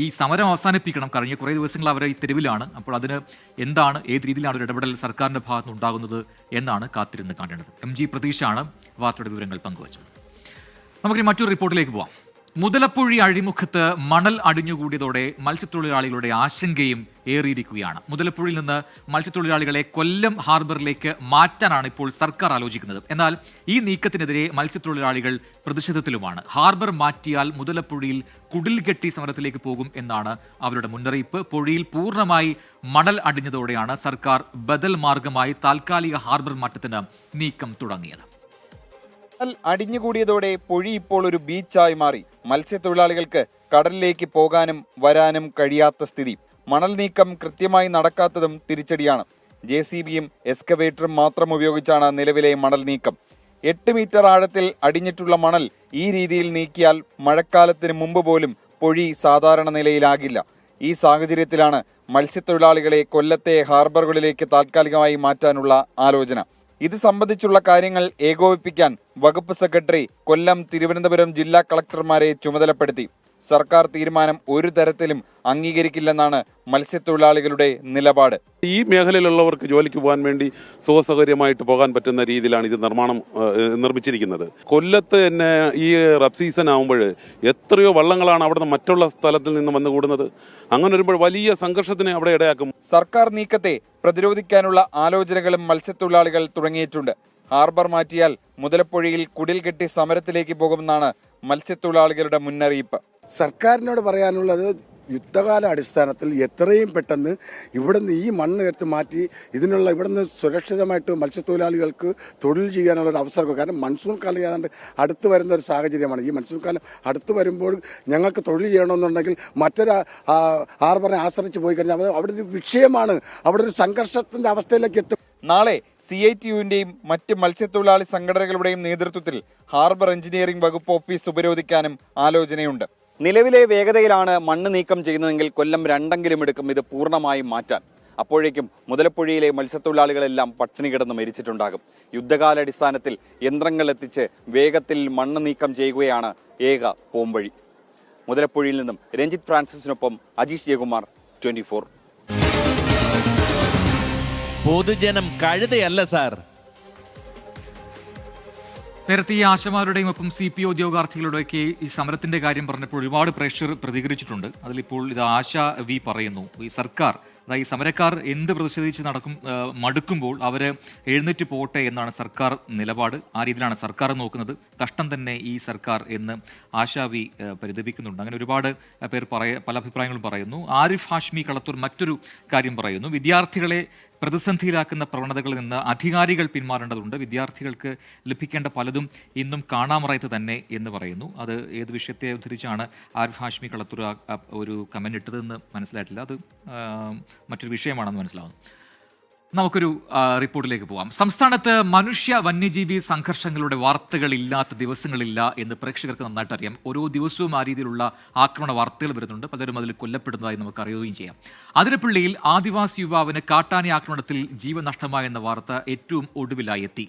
ഈ സമരം അവസാനിപ്പിക്കണം. കഴിഞ്ഞ കുറേ ദിവസങ്ങൾ അവർ ഈ തെരുവിലാണ്. അപ്പോൾ അതിന് എന്താണ്, ഏത് രീതിയിലാണ് ഒരു ഇടപെടൽ സർക്കാരിൻ്റെ ഭാഗത്ത് ഉണ്ടാകുന്നത് എന്നാണ് കാത്തിരുന്ന് കാണേണ്ടത്. MG പ്രതീഷാണ് വാർത്തയുടെ വിവരങ്ങൾ പങ്കുവച്ചത്. നമുക്കിനി മറ്റൊരു റിപ്പോർട്ടിലേക്ക് പോവാം. മുതലപ്പുഴി അഴിമുഖത്ത് മണൽ അടിഞ്ഞുകൂടിയതോടെ മത്സ്യത്തൊഴിലാളികളുടെ ആശങ്കയും ഏറിയിരിക്കുകയാണ്. മുതലപ്പുഴയിൽ നിന്ന് മത്സ്യത്തൊഴിലാളികളെ കൊല്ലം ഹാർബറിലേക്ക് മാറ്റാനാണ് ഇപ്പോൾ സർക്കാർ ആലോചിക്കുന്നത്. എന്നാൽ ഈ നീക്കത്തിനെതിരെ മത്സ്യത്തൊഴിലാളികൾ പ്രതിഷേധത്തിലുമാണ്. ഹാർബർ മാറ്റിയാൽ മുതലപ്പുഴയിൽ കുടിൽ കെട്ടി സമരത്തിലേക്ക് പോകും എന്നാണ് അവരുടെ മുന്നറിയിപ്പ്. പുഴയിൽ പൂർണ്ണമായി മണൽ അടിഞ്ഞതോടെയാണ് സർക്കാർ ബദൽ മാർഗമായി താൽക്കാലിക ഹാർബർ മാറ്റത്തിന് നീക്കം തുടങ്ങിയത്. അടിഞ്ഞുകൂടിയതോടെ പൊഴി ഇപ്പോൾ ഒരു ബീച്ചായി മാറി. മത്സ്യത്തൊഴിലാളികൾക്ക് കടലിലേക്ക് പോകാനും വരാനും കഴിയാത്ത സ്ഥിതി. മണൽ നീക്കം കൃത്യമായി നടക്കാത്തതും തിരിച്ചടിയാണ്. JCBയും എക്സ്കവേറ്ററും മാത്രം ഉപയോഗിച്ചാണ് നിലവിലെ മണൽ നീക്കം. 8 മീറ്റർ ആഴത്തിൽ അടിഞ്ഞിട്ടുള്ള മണൽ ഈ രീതിയിൽ നീക്കിയാൽ മഴക്കാലത്തിന് മുമ്പ് പോലും പൊഴി സാധാരണ നിലയിലാകില്ല. ഈ സാഹചര്യത്തിലാണ് മത്സ്യത്തൊഴിലാളികളെ കൊല്ലത്തെ ഹാർബറുകളിലേക്ക് താൽക്കാലികമായി മാറ്റാനുള്ള ആലോചന. ഇത് സംബന്ധിച്ചുള്ള കാര്യങ്ങൾ ഏകോപിപ്പിക്കാൻ വകുപ്പ് സെക്രട്ടറി കൊല്ലം, തിരുവനന്തപുരം ജില്ലാ കളക്ടർമാരെ ചുമതലപ്പെടുത്തി. സർക്കാർ തീരുമാനം ഒരു തരത്തിലും അംഗീകരിക്കില്ലെന്നാണ് മത്സ്യത്തൊഴിലാളികളുടെ നിലപാട്. ഈ മേഖലയിലുള്ളവർക്ക് ജോലിക്ക് പോകാൻ വേണ്ടി സുഖസൗകര്യമായിട്ട് പോകാൻ പറ്റുന്ന രീതിയിലാണ് ഇത് നിർമ്മിച്ചിരിക്കുന്നത്. കൊല്ലത്ത് തന്നെ ഈ റബ് സീസൺ ആകുമ്പോൾ എത്രയോ വള്ളങ്ങളാണ് അവിടുന്ന് മറ്റുള്ള സ്ഥലത്തിൽ നിന്ന് വന്നു കൂടുന്നത്. അങ്ങനെ വരുമ്പോൾ വലിയ സംഘർഷത്തിന് അവിടെ ഇടയാക്കും. സർക്കാർ നീക്കത്തെ പ്രതിരോധിക്കാനുള്ള ആലോചനകളും മത്സ്യത്തൊഴിലാളികൾ തുടങ്ങിയിട്ടുണ്ട്. ഹാർബർ മാറ്റിയാൽ മുതലപ്പുഴയിൽ കുടിൽ കെട്ടി സമരത്തിലേക്ക് പോകുമെന്നാണ് മത്സ്യത്തൊഴിലാളികളുടെ മുന്നറിയിപ്പ്. സർക്കാരിനോട് പറയാനുള്ളത്, യുദ്ധകാല അടിസ്ഥാനത്തിൽ എത്രയും പെട്ടെന്ന് ഇവിടുന്ന് ഈ മണ്ണ് എടുത്ത് മാറ്റി ഇവിടുന്ന് സുരക്ഷിതമായിട്ട് മത്സ്യത്തൊഴിലാളികൾക്ക് തൊഴിൽ ചെയ്യാനുള്ള ഒരു അവസരം. കാരണം മൺസൂൺ കാലം ഏതാണ്ട് അടുത്ത് വരുന്ന ഒരു സാഹചര്യമാണ്. ഈ മൺസൂൺ കാലം അടുത്ത് വരുമ്പോൾ ഞങ്ങൾക്ക് തൊഴിൽ ചെയ്യണമെന്നുണ്ടെങ്കിൽ മറ്റൊരു ഹാർബറിനെ ആശ്രയിച്ച് പോയി കഴിഞ്ഞാൽ അവിടെ ഒരു വിഷയമാണ്, അവിടെ ഒരു സംഘർഷത്തിന്റെ അവസ്ഥയിലേക്ക് എത്തും. നാളെ CITUവിന്റെയും മറ്റ് മത്സ്യത്തൊഴിലാളി സംഘടനകളുടെയും നേതൃത്വത്തിൽ ഹാർബർ എഞ്ചിനീയറിംഗ് വകുപ്പ് ഓഫീസ് ഉപരോധിക്കാനും ആലോചനയുണ്ട്. നിലവിലെ വേഗതയിലാണ് മണ്ണ് നീക്കം ചെയ്യുന്നതെങ്കിൽ കൊല്ലം 2 എടുക്കും ഇത് പൂർണ്ണമായും മാറ്റാൻ. അപ്പോഴേക്കും മുതലപ്പുഴയിലെ മത്സ്യത്തൊഴിലാളികളെല്ലാം പട്ടിണി കിടന്ന് മരിച്ചിട്ടുണ്ടാകും. യുദ്ധകാലാടിസ്ഥാനത്തിൽ യന്ത്രങ്ങൾ എത്തിച്ച് വേഗത്തിൽ മണ്ണ് നീക്കം ചെയ്യുകയാണ് ഏക പോംവഴി. മുതലപ്പുഴയിൽ നിന്നും രഞ്ജിത്ത് ഫ്രാൻസിസിനൊപ്പം അജീഷ് ജയകുമാർ, 24. പൊതുജനം കഴുതയല്ല സാർ. നേരത്തെ ഈ ആശമാരുടെയും ഒപ്പം CPO ഉദ്യോഗാർത്ഥികളുടെയൊക്കെ ഈ സമരത്തിന്റെ കാര്യം പറഞ്ഞപ്പോൾ ഒരുപാട് പ്രേക്ഷകർ പ്രതികരിച്ചിട്ടുണ്ട്. അതിലിപ്പോൾ ഇത് ആശ വി പറയുന്നു, ഈ സർക്കാർ അതായത് ഈ സമരക്കാർ എന്ത് പ്രതിഷേധിച്ച് മടുക്കുമ്പോൾ അവര് എഴുന്നേറ്റ് പോട്ടെ എന്നാണ് സർക്കാർ നിലപാട്. ആ രീതിയിലാണ് സർക്കാർ നോക്കുന്നത്. കഷ്ടം തന്നെ ഈ സർക്കാർ എന്ന് ആശാ വി പരിതപിക്കുന്നുണ്ട്. അങ്ങനെ ഒരുപാട് പേർ പല അഭിപ്രായങ്ങളും പറയുന്നു. ആരിഫ് ഹാഷ്മി കളത്തൂർ മറ്റൊരു കാര്യം പറയുന്നു, വിദ്യാർത്ഥികളെ പ്രതിസന്ധിയിലാക്കുന്ന പ്രവണതകളിൽ നിന്ന് അധികാരികൾ പിന്മാറേണ്ടതുണ്ട്. വിദ്യാർത്ഥികൾക്ക് ലഭിക്കേണ്ട പലതും ഇന്നും കാണാമറയത്ത് തന്നെ എന്ന് പറയുന്നു. അത് ഏത് വിഷയത്തെ ഉദ്ധരിച്ചാണ് ആരിഫ് ഹാഷ്മി കളത്തൂർ ഒരു കമന്റ് ഇട്ടതെന്ന് മനസ്സിലായിട്ടില്ല. അത് മറ്റൊരു വിഷയമാണെന്ന് മനസ്സിലാവുന്നു. നമുക്കൊരു റിപ്പോർട്ടിലേക്ക് പോകാം. സംസ്ഥാനത്ത് മനുഷ്യ വന്യജീവി സംഘർഷങ്ങളുടെ വാർത്തകൾ ഇല്ലാത്ത ദിവസങ്ങളില്ല എന്ന് പ്രേക്ഷകർക്ക് നന്നായിട്ട് അറിയാം. ഓരോ ദിവസവും ആ രീതിയിലുള്ള ആക്രമണ വാർത്തകൾ വരുന്നുണ്ട്. പലരും അതിൽ കൊല്ലപ്പെടുന്നതായി നമുക്ക് അറിയുകയും ചെയ്യാം. അതിരപ്പള്ളിയിൽ ആദിവാസി യുവാവിന് കാട്ടാന ആക്രമണത്തിൽ ജീവൻ നഷ്ടമായെന്ന വാർത്ത ഏറ്റവും ഒടുവിലായി എത്തി.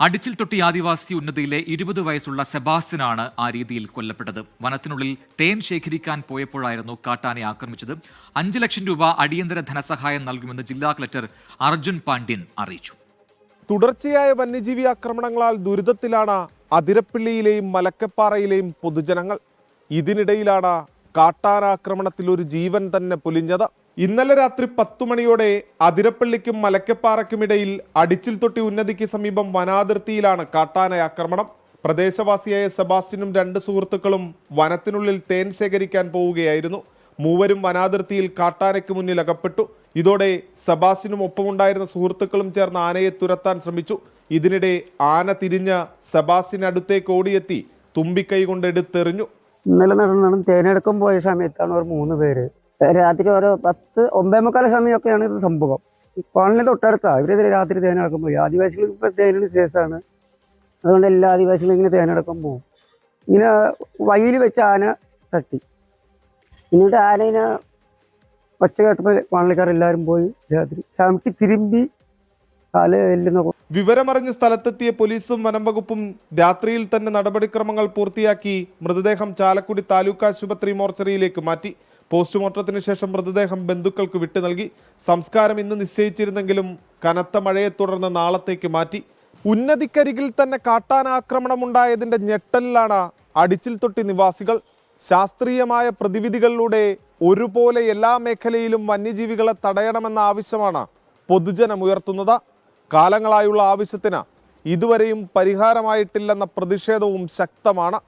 അടിച്ചിൽ തൊട്ടി ആദിവാസി ഉന്നതിയിലെ 20 വയസ്സുള്ള സെബാസ്റ്റ്യനാണ് ആ രീതിയിൽ കൊല്ലപ്പെട്ടത്. വനത്തിനുള്ളിൽ തേൻ ശേഖരിക്കാൻ പോയപ്പോഴായിരുന്നു കാട്ടാനെ ആക്രമിച്ചത്. 5 ലക്ഷം രൂപ അടിയന്തര ധനസഹായം നൽകുമെന്ന് ജില്ലാ കളക്ടർ അർജുൻ പാണ്ഡ്യൻ അറിയിച്ചു. തുടർച്ചയായ വന്യജീവി ആക്രമണങ്ങളാൽ ദുരിതത്തിലാണ് അതിരപ്പള്ളിയിലെയും മലക്കപ്പാറയിലെയും പൊതുജനങ്ങൾ. ഇതിനിടയിലാണ് കാട്ടാനാക്രമണത്തിൽ ഒരു ജീവൻ തന്നെ പൊലിഞ്ഞത്. ഇന്നലെ രാത്രി 10 മണിയോടെ അതിരപ്പള്ളിക്കും മലക്കപ്പാറയ്ക്കുമിടയിൽ അടിച്ചിൽ തൊട്ടി ഉന്നതിക്ക് സമീപം വനാതിർത്തിയിലാണ് കാട്ടാന ആക്രമണം. പ്രദേശവാസിയായ സെബാസ്റ്റ്യനും 2 സുഹൃത്തുക്കളും വനത്തിനുള്ളിൽ തേൻ ശേഖരിക്കാൻ പോവുകയായിരുന്നു. മൂവരും വനാതിർത്തിയിൽ കാട്ടാനയ്ക്ക് മുന്നിൽ അകപ്പെട്ടു. ഇതോടെ സെബാസ്റ്റ്യനും ഒപ്പമുണ്ടായിരുന്ന സുഹൃത്തുക്കളും ചേർന്ന് ആനയെ തുരത്താൻ ശ്രമിച്ചു. ഇതിനിടെ ആന തിരിഞ്ഞ് സെബാസ്റ്റ്യന് അടുത്തേക്ക് ഓടിയെത്തി തുമ്പിക്കൈ കൊണ്ട് എടുത്തെറിഞ്ഞു. ഇന്നലെ നടന്നാണ് തേനെടുക്കാൻ പോയ സമയത്താണ് ഒരു 3 പേര് രാത്രി ഒരു 10-9:45 സമയമൊക്കെയാണ് ഇത് സംഭവം. കോളനി തൊട്ടടുത്താണ്. ഇവരെതിരെ രാത്രി തേനെടുക്കാൻ പോയി. ആദിവാസികൾക്ക് ഇപ്പോൾ തേനിന് ശേഷമാണ്. അതുകൊണ്ട് എല്ലാ ആദിവാസികളും ഇങ്ങനെ തേനെടുക്കാൻ പോകും. ഇങ്ങനെ വഴിയിൽ വെച്ച് ആന തട്ടി. എന്നിട്ട് ആനയിനെ ഒച്ച കേട്ടപ്പോൾ കോളനിക്കാരെല്ലാവരും പോയി രാത്രി ചവിട്ടി തിരുമ്പി കാല് എല്ലുന്ന. വിവരമറിഞ്ഞ് സ്ഥലത്തെത്തിയ പോലീസും വനം വകുപ്പും രാത്രിയിൽ തന്നെ നടപടിക്രമങ്ങൾ പൂർത്തിയാക്കി മൃതദേഹം ചാലക്കുടി താലൂക്ക് ആശുപത്രി മോർച്ചറിയിലേക്ക് മാറ്റി. പോസ്റ്റ്മോർട്ടത്തിന് ശേഷം മൃതദേഹം ബന്ധുക്കൾക്ക് വിട്ടു നൽകി. സംസ്കാരം ഇന്ന് നിശ്ചയിച്ചിരുന്നെങ്കിലും കനത്ത മഴയെ തുടർന്ന് നാളത്തേക്ക് മാറ്റി. ഉന്നതിക്കരികിൽ തന്നെ കാട്ടാനാക്രമണമുണ്ടായതിന്റെ ഞെട്ടലിലാണ് അടിച്ചിൽ തൊട്ടി നിവാസികൾ. ശാസ്ത്രീയമായ പ്രതിവിധികളിലൂടെ ഒരുപോലെ എല്ലാ മേഖലയിലും വന്യജീവികളെ തടയണമെന്ന ആവശ്യമാണ് പൊതുജനം ഉയർത്തുന്നത്. കാലങ്ങളായുള്ള ആവശ്യത്തിന് ഇതുവരെയും പരിഹാരമായിട്ടില്ലെന്ന പ്രതിഷേധവും ശക്തമാണ്.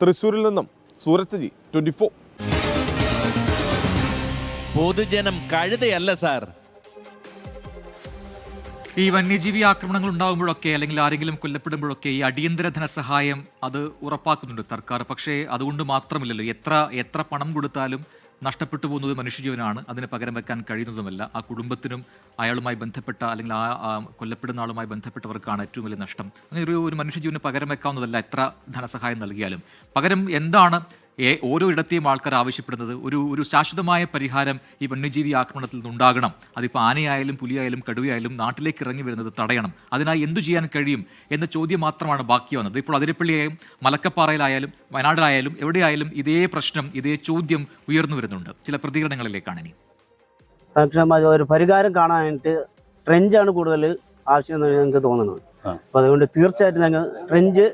തൃശ്ശൂരിൽ നിന്നും സൂരജ് ജി, 24. പൊതുജനം കഴുതയല്ല സാർ. ഈ വന്യജീവി ആക്രമണങ്ങൾ ഉണ്ടാകുമ്പോഴൊക്കെ അല്ലെങ്കിൽ ആരെങ്കിലും കൊല്ലപ്പെടുമ്പോഴൊക്കെ ഈ അടിയന്തര ധനസഹായം അത് ഉറപ്പാക്കുന്നുണ്ട് സർക്കാർ. പക്ഷേ അതുകൊണ്ട് മാത്രമില്ലല്ലോ. എത്ര പണം കൊടുത്താലും നഷ്ടപ്പെട്ടു പോകുന്നത് മനുഷ്യജീവനാണ്. അതിന് പകരം വെക്കാൻ കഴിയുന്നതുമല്ല. ആ കുടുംബത്തിനും അയാളുമായി ബന്ധപ്പെട്ട അല്ലെങ്കിൽ ആ കൊല്ലപ്പെടുന്ന ആളുമായി ബന്ധപ്പെട്ടവർക്കാണ് ഏറ്റവും വലിയ നഷ്ടം. അങ്ങനെ ഒരു മനുഷ്യജീവന് പകരം വെക്കാവുന്നതല്ല എത്ര ധനസഹായം നൽകിയാലും. പകരം എന്താണ് ഓരോ ഇടത്തെയും ആൾക്കാർ ആവശ്യപ്പെടുന്നത്? ഒരു ശാശ്വതമായ പരിഹാരം ഈ വന്യജീവി ആക്രമണത്തിൽ നിന്നുണ്ടാകണം. അതിപ്പോൾ ആനയായാലും പുലിയായാലും കടുവയായാലും നാട്ടിലേക്ക് ഇറങ്ങി വരുന്നത് തടയണം. അതിനായി എന്തു ചെയ്യാൻ കഴിയും എന്ന ചോദ്യം മാത്രമാണ് ബാക്കി വന്നത്. ഇപ്പോൾ അതിരപ്പള്ളിയായും മലക്കപ്പാറയിലായാലും വയനാട്ടിലായാലും എവിടെയായാലും ഇതേ പ്രശ്നം, ഇതേ ചോദ്യം ഉയർന്നു വരുന്നുണ്ട്. ചില പ്രതികരണങ്ങളിലേക്കാണ് ഇനി. സാക്ഷരമായ ഒരു പരിഹാരം കാണാനായിട്ട് ട്രെഞ്ചാണ് കൂടുതൽ ആവശ്യമെന്ന് ഞങ്ങൾക്ക് തോന്നുന്നത്. അപ്പോൾ അതുകൊണ്ട് തീർച്ചയായിട്ടും ഞങ്ങൾ ട്രെഞ്ച്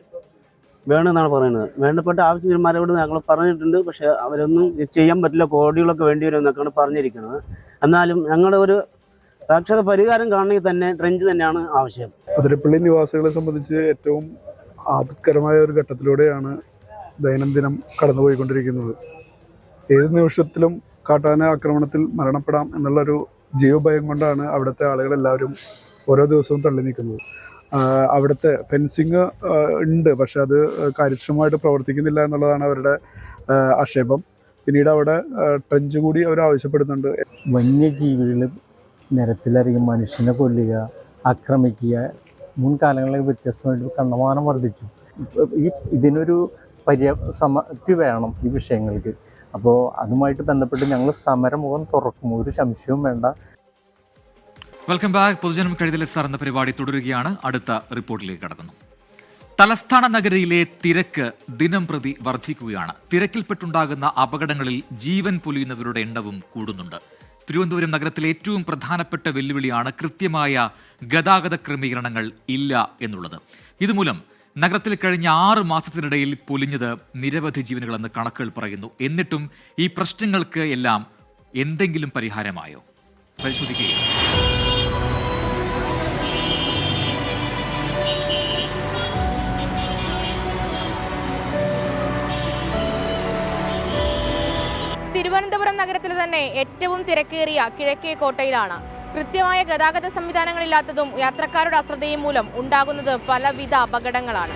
വേണമെന്നാണ് പറയുന്നത്. വേണ്ടപ്പെട്ട ആവശ്യന്മാരോട് ഞങ്ങൾ പറഞ്ഞിട്ടുണ്ട്. പക്ഷേ അവരൊന്നും ഇത് ചെയ്യാൻ പറ്റില്ല, കോടികളൊക്കെ വേണ്ടി വരും എന്നൊക്കെയാണ് പറഞ്ഞിരിക്കുന്നത്. എന്നാലും ഞങ്ങളുടെ ഒരു സാക്ഷരത പരിഹാരം കാണണമെങ്കിൽ തന്നെ ട്രെഞ്ച് തന്നെയാണ് ആവശ്യം. അതിരപ്പള്ളി നിവാസികളെ സംബന്ധിച്ച് ഏറ്റവും ആപത്കരമായ ഒരു ഘട്ടത്തിലൂടെയാണ് ദൈനംദിനം കടന്നുപോയിക്കൊണ്ടിരിക്കുന്നത്. ഏത് നിമിഷത്തിലും കാട്ടാന ആക്രമണത്തിൽ മരണപ്പെടാം എന്നുള്ളൊരു ജീവഭയം കൊണ്ടാണ് അവിടുത്തെ ആളുകളെല്ലാവരും ഓരോ ദിവസവും തള്ളി നീക്കുന്നത്. അവിടുത്തെ ഫെൻസിങ് ഉണ്ട്, പക്ഷെ അത് കാര്യക്ഷമമായിട്ട് പ്രവർത്തിക്കുന്നില്ല എന്നുള്ളതാണ് അവരുടെ ആക്ഷേപം. പിന്നീട് അവിടെ ട്രെഞ്ച് കൂടി അവർ ആവശ്യപ്പെടുന്നുണ്ട്. വന്യജീവികൾ നിരത്തിലിറങ്ങി മനുഷ്യനെ കൊല്ലുക, ആക്രമിക്കുക മുൻകാലങ്ങളിൽ വ്യത്യസ്തമായിട്ട് കണ്ടമാനം വർദ്ധിച്ചു. ഇതിനൊരു സമൃദ്ധി വേണം ഈ വിഷയങ്ങൾക്ക്. അപ്പോൾ അതുമായിട്ട് ബന്ധപ്പെട്ട് ഞങ്ങൾ സമരമുഖം തുറക്കും, ഒരു സംശയവും വേണ്ട. Welcome back. പൊതുജനം കഴുതലെ സാർ എന്ന പരിപാടി തുടരുകയാണ്. അടുത്ത റിപ്പോർട്ടിലേക്ക് കടക്കുന്നു. തലസ്ഥാന നഗരിയിലെ തിരക്ക് ദിനം പ്രതി വർദ്ധിക്കുകയാണ്. തിരക്കിൽപ്പെട്ടുണ്ടാകുന്ന അപകടങ്ങളിൽ ജീവൻ പൊലിയുന്നവരുടെ എണ്ണവും കൂടുന്നുണ്ട്. തിരുവനന്തപുരം നഗരത്തിലെ ഏറ്റവും പ്രധാനപ്പെട്ട വെല്ലുവിളിയാണ് കൃത്യമായ ഗതാഗത ക്രമീകരണങ്ങൾ ഇല്ല എന്നുള്ളത്. ഇതുമൂലം നഗരത്തിൽ കഴിഞ്ഞ 6 മാസത്തിനിടയിൽ പൊലിഞ്ഞത് നിരവധി ജീവനുകളെന്ന് കണക്കുകൾ പറയുന്നു. എന്നിട്ടും ഈ പ്രശ്നങ്ങൾക്ക് എല്ലാം എന്തെങ്കിലും പരിഹാരമായോ? പരിശോധിക്കുകയാണ്. തിരുവനന്തപുരം നഗരത്തിൽ തന്നെ ഏറ്റവും തിരക്കേറിയ കിഴക്കേക്കോട്ടയിലാണ്. കൃത്യമായ ഗതാഗത സംവിധാനങ്ങളില്ലാത്തതും യാത്രക്കാരുടെ അശ്രദ്ധയും മൂലം ഉണ്ടാകുന്നത് പലവിധ അപകടങ്ങളാണ്.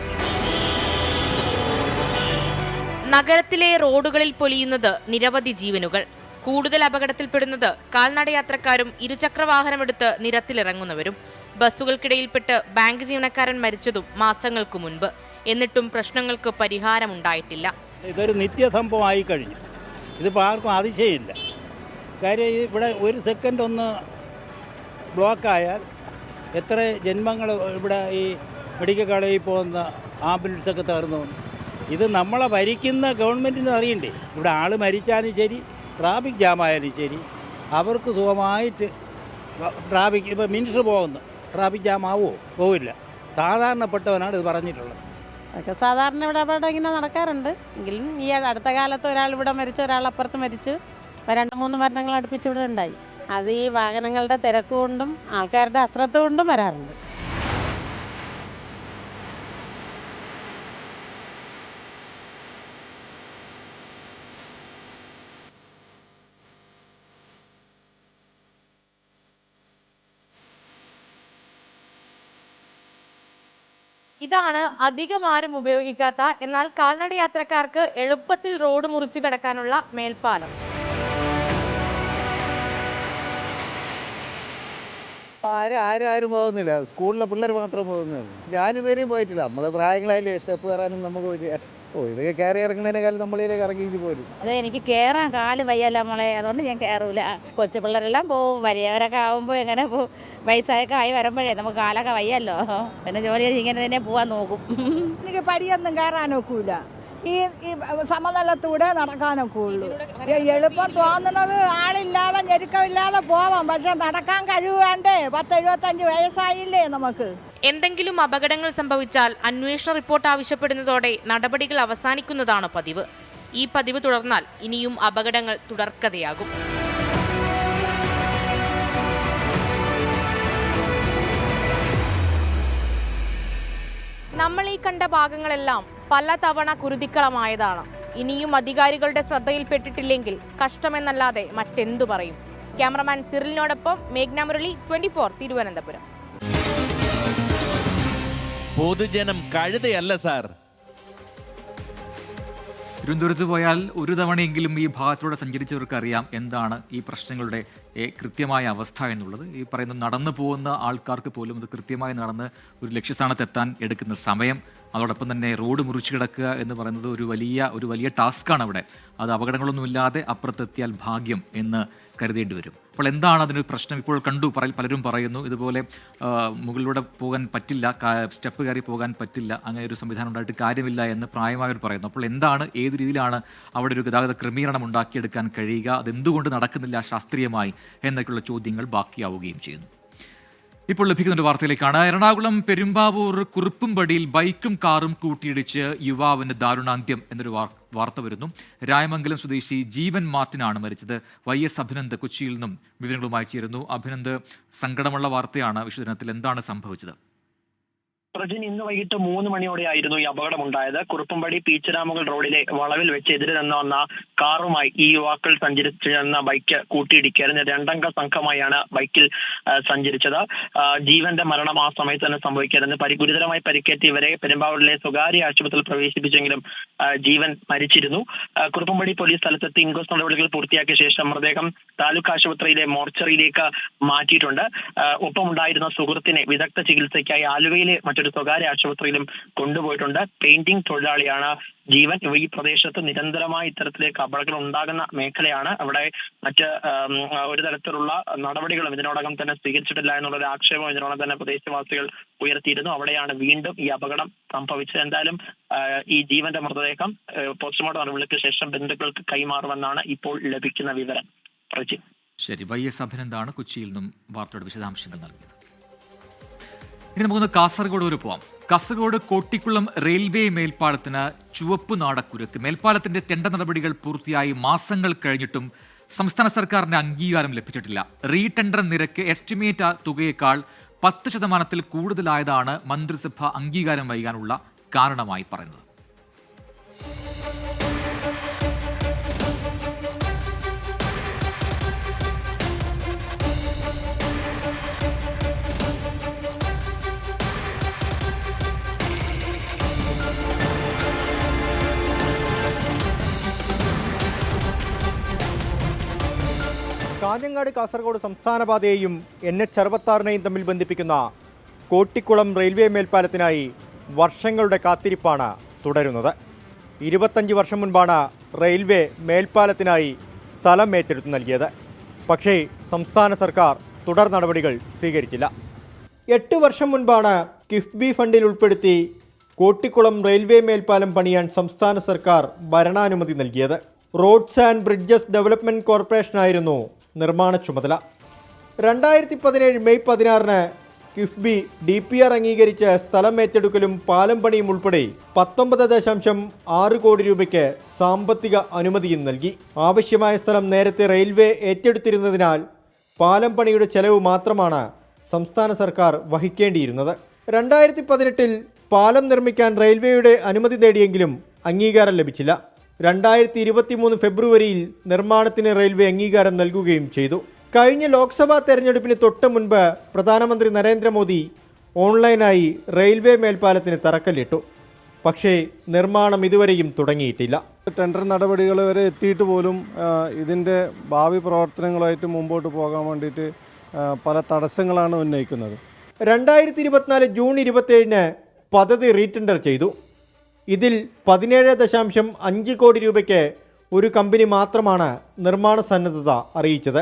നഗരത്തിലെ റോഡുകളിൽ പൊലിയുന്നത് നിരവധി ജീവനുകൾ. കൂടുതൽ അപകടത്തിൽപ്പെടുന്നത് കാൽനടയാത്രക്കാരും ഇരുചക്രവാഹനമെടുത്ത് നിരത്തിലിറങ്ങുന്നവരും. ബസ്സുകൾക്കിടയിൽപ്പെട്ട് ബാങ്ക് ജീവനക്കാരൻ മരിച്ചതും മാസങ്ങൾക്ക് മുൻപ്. എന്നിട്ടും പ്രശ്നങ്ങൾക്ക് പരിഹാരമുണ്ടായിട്ടില്ല. ഇതൊരു നിത്യസംഭവമായി കഴിഞ്ഞു. ഇതിപ്പോൾ ആർക്കും അതിശയമില്ല. കാര്യം ഇവിടെ ഒരു സെക്കൻഡ് ഒന്ന് ബ്ലോക്കായാൽ എത്ര ജന്മങ്ങൾ ഇവിടെ ഈ മെഡിക്കൽ കോളേജിൽ പോകുന്ന ആംബുലൻസൊക്കെ തകർന്നു. ഇത് നമ്മളെ ഭരിക്കുന്ന ഗവൺമെൻറ്റിന് അറിയണ്ടേ? ഇവിടെ ആൾ മരിച്ചാലും ശരി, ട്രാഫിക് ജാമായാലും ശരി, അവർക്ക് സുഖമായിട്ട് ട്രാഫിക് ഇപ്പോൾ മിനിസ്റ്റർ പോകുന്നു, ട്രാഫിക് ജാം ആവുമോ? പോവില്ല. സാധാരണപ്പെട്ടവനാണ് ഇത് പറഞ്ഞിട്ടുള്ളത്. ഒക്കെ സാധാരണ ഇവിടെ അവിടെ ഇങ്ങനെ നടക്കാറുണ്ട്. എങ്കിലും ഈ അടുത്ത കാലത്ത് ഒരാൾ ഇവിടെ മരിച്ചു, ഒരാൾ അപ്പുറത്ത് മരിച്ചു, 2-3 മരണങ്ങൾ അടുപ്പിച്ച് ഇവിടെ ഉണ്ടായി. അത് ഈ വാഹനങ്ങളുടെ തിരക്ക് കൊണ്ടും ആൾക്കാരുടെ അശ്രദ്ധ കൊണ്ടും വരാറുണ്ട്. ഇതാണ് അധികം ആരും ഉപയോഗിക്കാത്ത, എന്നാൽ കാൽനട യാത്രക്കാർക്ക് എളുപ്പത്തിൽ റോഡ് മുറിച്ചു കടക്കാനുള്ള മേൽപ്പാലം. ആരും പോകുന്നില്ല. സ്കൂളിലെ പിള്ളേർ മാത്രം പോകുന്നുള്ളൂ. ഞാനിതുവരെയും പോയിട്ടില്ല. നമ്മളെ പ്രായങ്ങളായാലും സ്റ്റെപ്പ് കയറാനും നമുക്ക് ഇതൊക്കെ കയറി ഇറങ്ങുന്നതിനേക്കാളും നമ്മളിലേക്ക് ഇറങ്ങിയിട്ട് പോരും. അത് എനിക്ക് കയറാൻ കാല് വയ്യല്ല മോളെ, അതുകൊണ്ട് ഞാൻ കയറൂല. കൊച്ചു പിള്ളേരെല്ലാം പോവും. വലിയവരൊക്കെ ആവുമ്പോൾ എങ്ങനെ പോവും? വയസ്സായൊക്കെ ആയി വരുമ്പോഴേ നമുക്ക് കാലൊക്കെ വയ്യല്ലോ. പിന്നെ ജോലി ഇങ്ങനെ തന്നെ പോവാൻ നോക്കും. എനിക്ക് പടിയൊന്നും കയറാൻ ഒക്കൂല. ഈ സമതലത്തൂടെ നടക്കാനൊക്കെ ഉള്ളൂ. എളുപ്പം തോന്നുന്നത് ആളില്ലാതെ ഞെരുക്കമില്ലാതെ പോവാം. പക്ഷെ നടക്കാൻ കഴിവാണ്ടേ? 10-75 വയസ്സായില്ലേ നമുക്ക്. എന്തെങ്കിലും അപകടങ്ങൾ സംഭവിച്ചാൽ അന്വേഷണ റിപ്പോർട്ട് ആവശ്യപ്പെടുന്നതോടെ നടപടികൾ അവസാനിക്കുന്നതാണ് പതിവ്. ഈ പതിവ് തുടർന്നാൽ ഇനിയും അപകടങ്ങൾ തുടർക്കഥയാകും. നമ്മൾ ഈ കണ്ട ഭാഗങ്ങളെല്ലാം പലതവണ കുരുതിക്കളമായതാണ്. ഇനിയും അധികാരികളുടെ ശ്രദ്ധയിൽപ്പെട്ടിട്ടില്ലെങ്കിൽ കഷ്ടമെന്നല്ലാതെ മറ്റെന്തു പറയും? ക്യാമറമാൻ സിറിലിനോടൊപ്പം മേഘ്ന മുരളി, 24 തിരുവനന്തപുരം. പൊതുജനം കഴുതയല്ല സാർ. തിരുവനന്തപുരത്ത് പോയാൽ ഒരു തവണയെങ്കിലും ഈ ഭാഗത്തൂടെ സഞ്ചരിച്ചവർക്ക് അറിയാം എന്താണ് ഈ പ്രശ്നങ്ങളുടെ കൃത്യമായ അവസ്ഥ എന്നുള്ളത്. ഈ പറയുന്ന നടന്നു പോകുന്ന ആൾക്കാർക്ക് പോലും അത് കൃത്യമായി നടന്ന് ഒരു ലക്ഷ്യസ്ഥാനത്തെത്താൻ എടുക്കുന്ന സമയം, അതോടൊപ്പം തന്നെ റോഡ് മുറിച്ചു കിടക്കുക എന്ന് പറയുന്നത് ഒരു വലിയ ടാസ്ക്കാണ് അവിടെ. അത് അപകടങ്ങളൊന്നുമില്ലാതെ അപ്പുറത്തെത്തിയാൽ ഭാഗ്യം എന്ന് കരുതേണ്ടി വരും. അപ്പോൾ എന്താണ് അതിനൊരു പ്രശ്നം? ഇപ്പോൾ കണ്ടു, പലരും പറയുന്നു ഇതുപോലെ മുകളിലൂടെ പോകാൻ പറ്റില്ല, സ്റ്റെപ്പ് കയറി പോകാൻ പറ്റില്ല, അങ്ങനെ ഒരു സംവിധാനം ഉണ്ടായിട്ട് കാര്യമില്ല എന്ന് പ്രായമായവർ പറയുന്നു. അപ്പോൾ എന്താണ്, ഏത് രീതിയിലാണ് അവിടെ ഒരു ഗതാഗത ക്രമീകരണം ഉണ്ടാക്കിയെടുക്കാൻ കഴിയുക? അതെന്തുകൊണ്ട് നടക്കുന്നില്ല ശാസ്ത്രീയമായി എന്നൊക്കെയുള്ള ചോദ്യങ്ങൾ ബാക്കിയാവുകയും ചെയ്യുന്നു. ഇപ്പോൾ ലഭിക്കുന്ന ഒരു വാർത്തയിലേക്കാണ്. എറണാകുളം പെരുമ്പാവൂർ കുറുപ്പുംപടിയിൽ ബൈക്കും കാറും കൂട്ടിയിടിച്ച് യുവാവിന് ദാരുണാന്ത്യം എന്നൊരു വാർത്ത വരുന്നു. രായമംഗലം സ്വദേശി ജീവൻ മാർട്ടിനാണ് മരിച്ചത്. YS അഭിനന്ദ് കൊച്ചിയിൽ നിന്നും വിവരങ്ങളുമായി ചേരുന്നു. അഭിനന്ദ്, സങ്കടമുള്ള വാർത്തയാണ്. വിഷുദിനത്തിൽ എന്താണ് സംഭവിച്ചത്? പ്രജിൻ, ഇന്ന് വൈകിട്ട് 3 മണിയോടെയായിരുന്നു ഈ അപകടമുണ്ടായത്. കുറുപ്പുംപടി പീച്ചരാമുകൾ റോഡിലെ വളവിൽ വെച്ച് എതിരെ നിന്ന് വന്ന കാറുമായി ഈ യുവാക്കൾ സഞ്ചരിച്ചിരുന്ന ബൈക്ക് കൂട്ടിയിടിക്കുകയായിരുന്നു. 2 അംഗ സംഘമായാണ് ബൈക്കിൽ സഞ്ചരിച്ചത്. ജീവന്റെ മരണം ആ സമയത്ത് തന്നെ സംഭവിക്കുകയായിരുന്നു. ഗുരുതരമായി പരിക്കേറ്റ ഇവരെ പെരുമ്പാവൂരിലെ സ്വകാര്യ ആശുപത്രിയിൽ പ്രവേശിപ്പിച്ചെങ്കിലും ജീവൻ മരിച്ചിരുന്നു. കുറുപ്പുംപടി പോലീസ് സ്ഥലത്തെത്തി ഇൻക്വസ്റ്റ് നടപടികൾ പൂർത്തിയാക്കിയ ശേഷം മൃതദേഹം താലൂക്ക് ആശുപത്രിയിലെ മോർച്ചറിയിലേക്ക് മാറ്റിയിട്ടുണ്ട്. ഒപ്പമുണ്ടായിരുന്ന സുഹൃത്തിനെ വിദഗ്ധ ചികിത്സയ്ക്കായി ആലുവയിലെ മറ്റൊരു സ്വകാര്യ ആശുപത്രിയിലും കൊണ്ടുപോയിട്ടുണ്ട്. പെയിന്റിംഗ് തൊഴിലാളിയാണ് ജീവൻ. ഈ പ്രദേശത്ത് നിരന്തരമായി ഇത്തരത്തിലേക്ക് അപകടങ്ങൾ ഉണ്ടാകുന്ന മേഖലയാണ്. അവിടെ മറ്റ് ഒരു തരത്തിലുള്ള നടപടികളും ഇതിനോടകം തന്നെ സ്വീകരിച്ചിട്ടില്ല എന്നുള്ളൊരു ആക്ഷേപം ഇതിനോടകം തന്നെ പ്രദേശവാസികൾ ഉയർത്തിയിരുന്നു. അവിടെയാണ് വീണ്ടും ഈ അപകടം സംഭവിച്ചത്. എന്തായാലും ഈ ജീവന്റെ മൃതദേഹം പോസ്റ്റ്മോർട്ടം നടപടികൾക്ക് ശേഷം ബന്ധുക്കൾക്ക് കൈമാറുമെന്നാണ് ഇപ്പോൾ ലഭിക്കുന്ന വിവരം. ശരി, YS അഭിനന്ദാണ് കൊച്ചിയിൽ നിന്നും വാർത്തയുടെ വിശദാംശങ്ങൾ നൽകിയത്. ഇനി നമുക്കൊന്ന് കാസർഗോഡ് വരെ പോവാം. കാസർഗോഡ് കോട്ടിക്കുളം റെയിൽവേ മേൽപ്പാലത്തിന് ചുവപ്പ് നാടക്കുരുക്ക്. മേൽപ്പാലത്തിന്റെ ടെൻഡർ നടപടികൾ പൂർത്തിയായി മാസങ്ങൾ കഴിഞ്ഞിട്ടും സംസ്ഥാന സർക്കാരിന്റെ അംഗീകാരം ലഭിച്ചിട്ടില്ല. റീടെൻഡർ നിരക്ക് എസ്റ്റിമേറ്റ് തുകയേക്കാൾ 10% കൂടുതലായതാണ് മന്ത്രിസഭ അംഗീകാരം വൈകാനുള്ള കാരണമായി പറയുന്നത്. കാഞ്ഞങ്ങാട് കാസർഗോഡ് സംസ്ഥാന പാതയെയും NH66നെയും തമ്മിൽ ബന്ധിപ്പിക്കുന്ന കോട്ടിക്കുളം റെയിൽവേ മേൽപ്പാലത്തിനായി വർഷങ്ങളുടെ കാത്തിരിപ്പാണ് തുടരുന്നത്. 25 വർഷം മുൻപാണ് റെയിൽവേ മേൽപ്പാലത്തിനായി സ്ഥലം ഏറ്റെടുത്ത് നൽകിയത്. പക്ഷേ സംസ്ഥാന സർക്കാർ തുടർ നടപടികൾ സ്വീകരിച്ചില്ല. 8 വർഷം മുൻപാണ് കിഫ്ബി ഫണ്ടിൽ ഉൾപ്പെടുത്തി കോട്ടിക്കുളം റെയിൽവേ മേൽപ്പാലം പണിയാൻ സംസ്ഥാന സർക്കാർ ഭരണാനുമതി നൽകിയത്. റോഡ്സ് ആൻഡ് ബ്രിഡ്ജസ് ഡെവലപ്മെൻറ്റ് കോർപ്പറേഷനായിരുന്നു നിർമ്മാണ ചുമതല. 2017 മെയ് 16 കിഫ്ബി DPR അംഗീകരിച്ച് സ്ഥലം ഏറ്റെടുക്കലും പാലം പണിയും ഉൾപ്പെടെ 19.6 കോടി രൂപയ്ക്ക് സാമ്പത്തിക അനുമതിയും നൽകി. ആവശ്യമായ സ്ഥലം നേരത്തെ റെയിൽവേ ഏറ്റെടുത്തിരുന്നതിനാൽ പാലം പണിയുടെ ചെലവ് മാത്രമാണ് സംസ്ഥാന സർക്കാർ വഹിക്കേണ്ടിയിരുന്നത്. 2018 പാലം നിർമ്മിക്കാൻ റെയിൽവേയുടെ അനുമതി നേടിയെങ്കിലും അംഗീകാരം ലഭിച്ചില്ല. 2023 ഫെബ്രുവരിയിൽ നിർമ്മാണത്തിന് റെയിൽവേ അംഗീകാരം നൽകുകയും ചെയ്തു. കഴിഞ്ഞ ലോക്സഭാ തെരഞ്ഞെടുപ്പിന് തൊട്ട് മുൻപ് പ്രധാനമന്ത്രി നരേന്ദ്രമോദി ഓൺലൈനായി റെയിൽവേ മേൽപ്പാലത്തിന് തറക്കല്ലിട്ടു. പക്ഷേ നിർമ്മാണം ഇതുവരെയും തുടങ്ങിയിട്ടില്ല. ടെൻഡർ നടപടികൾ വരെ എത്തിയിട്ട് പോലും ഇതിൻ്റെ ഭാവി പ്രവർത്തനങ്ങളുമായിട്ട് മുമ്പോട്ട് പോകാൻ വേണ്ടിയിട്ട് പല തടസ്സങ്ങളാണ് ഉന്നയിക്കുന്നത്. 2024 ജൂൺ 27 പദ്ധതി റീടെൻഡർ ചെയ്തു. ഇതിൽ 17.5 കോടി രൂപയ്ക്ക് ഒരു കമ്പനി മാത്രമാണ് നിർമ്മാണ സന്നദ്ധത അറിയിച്ചത്.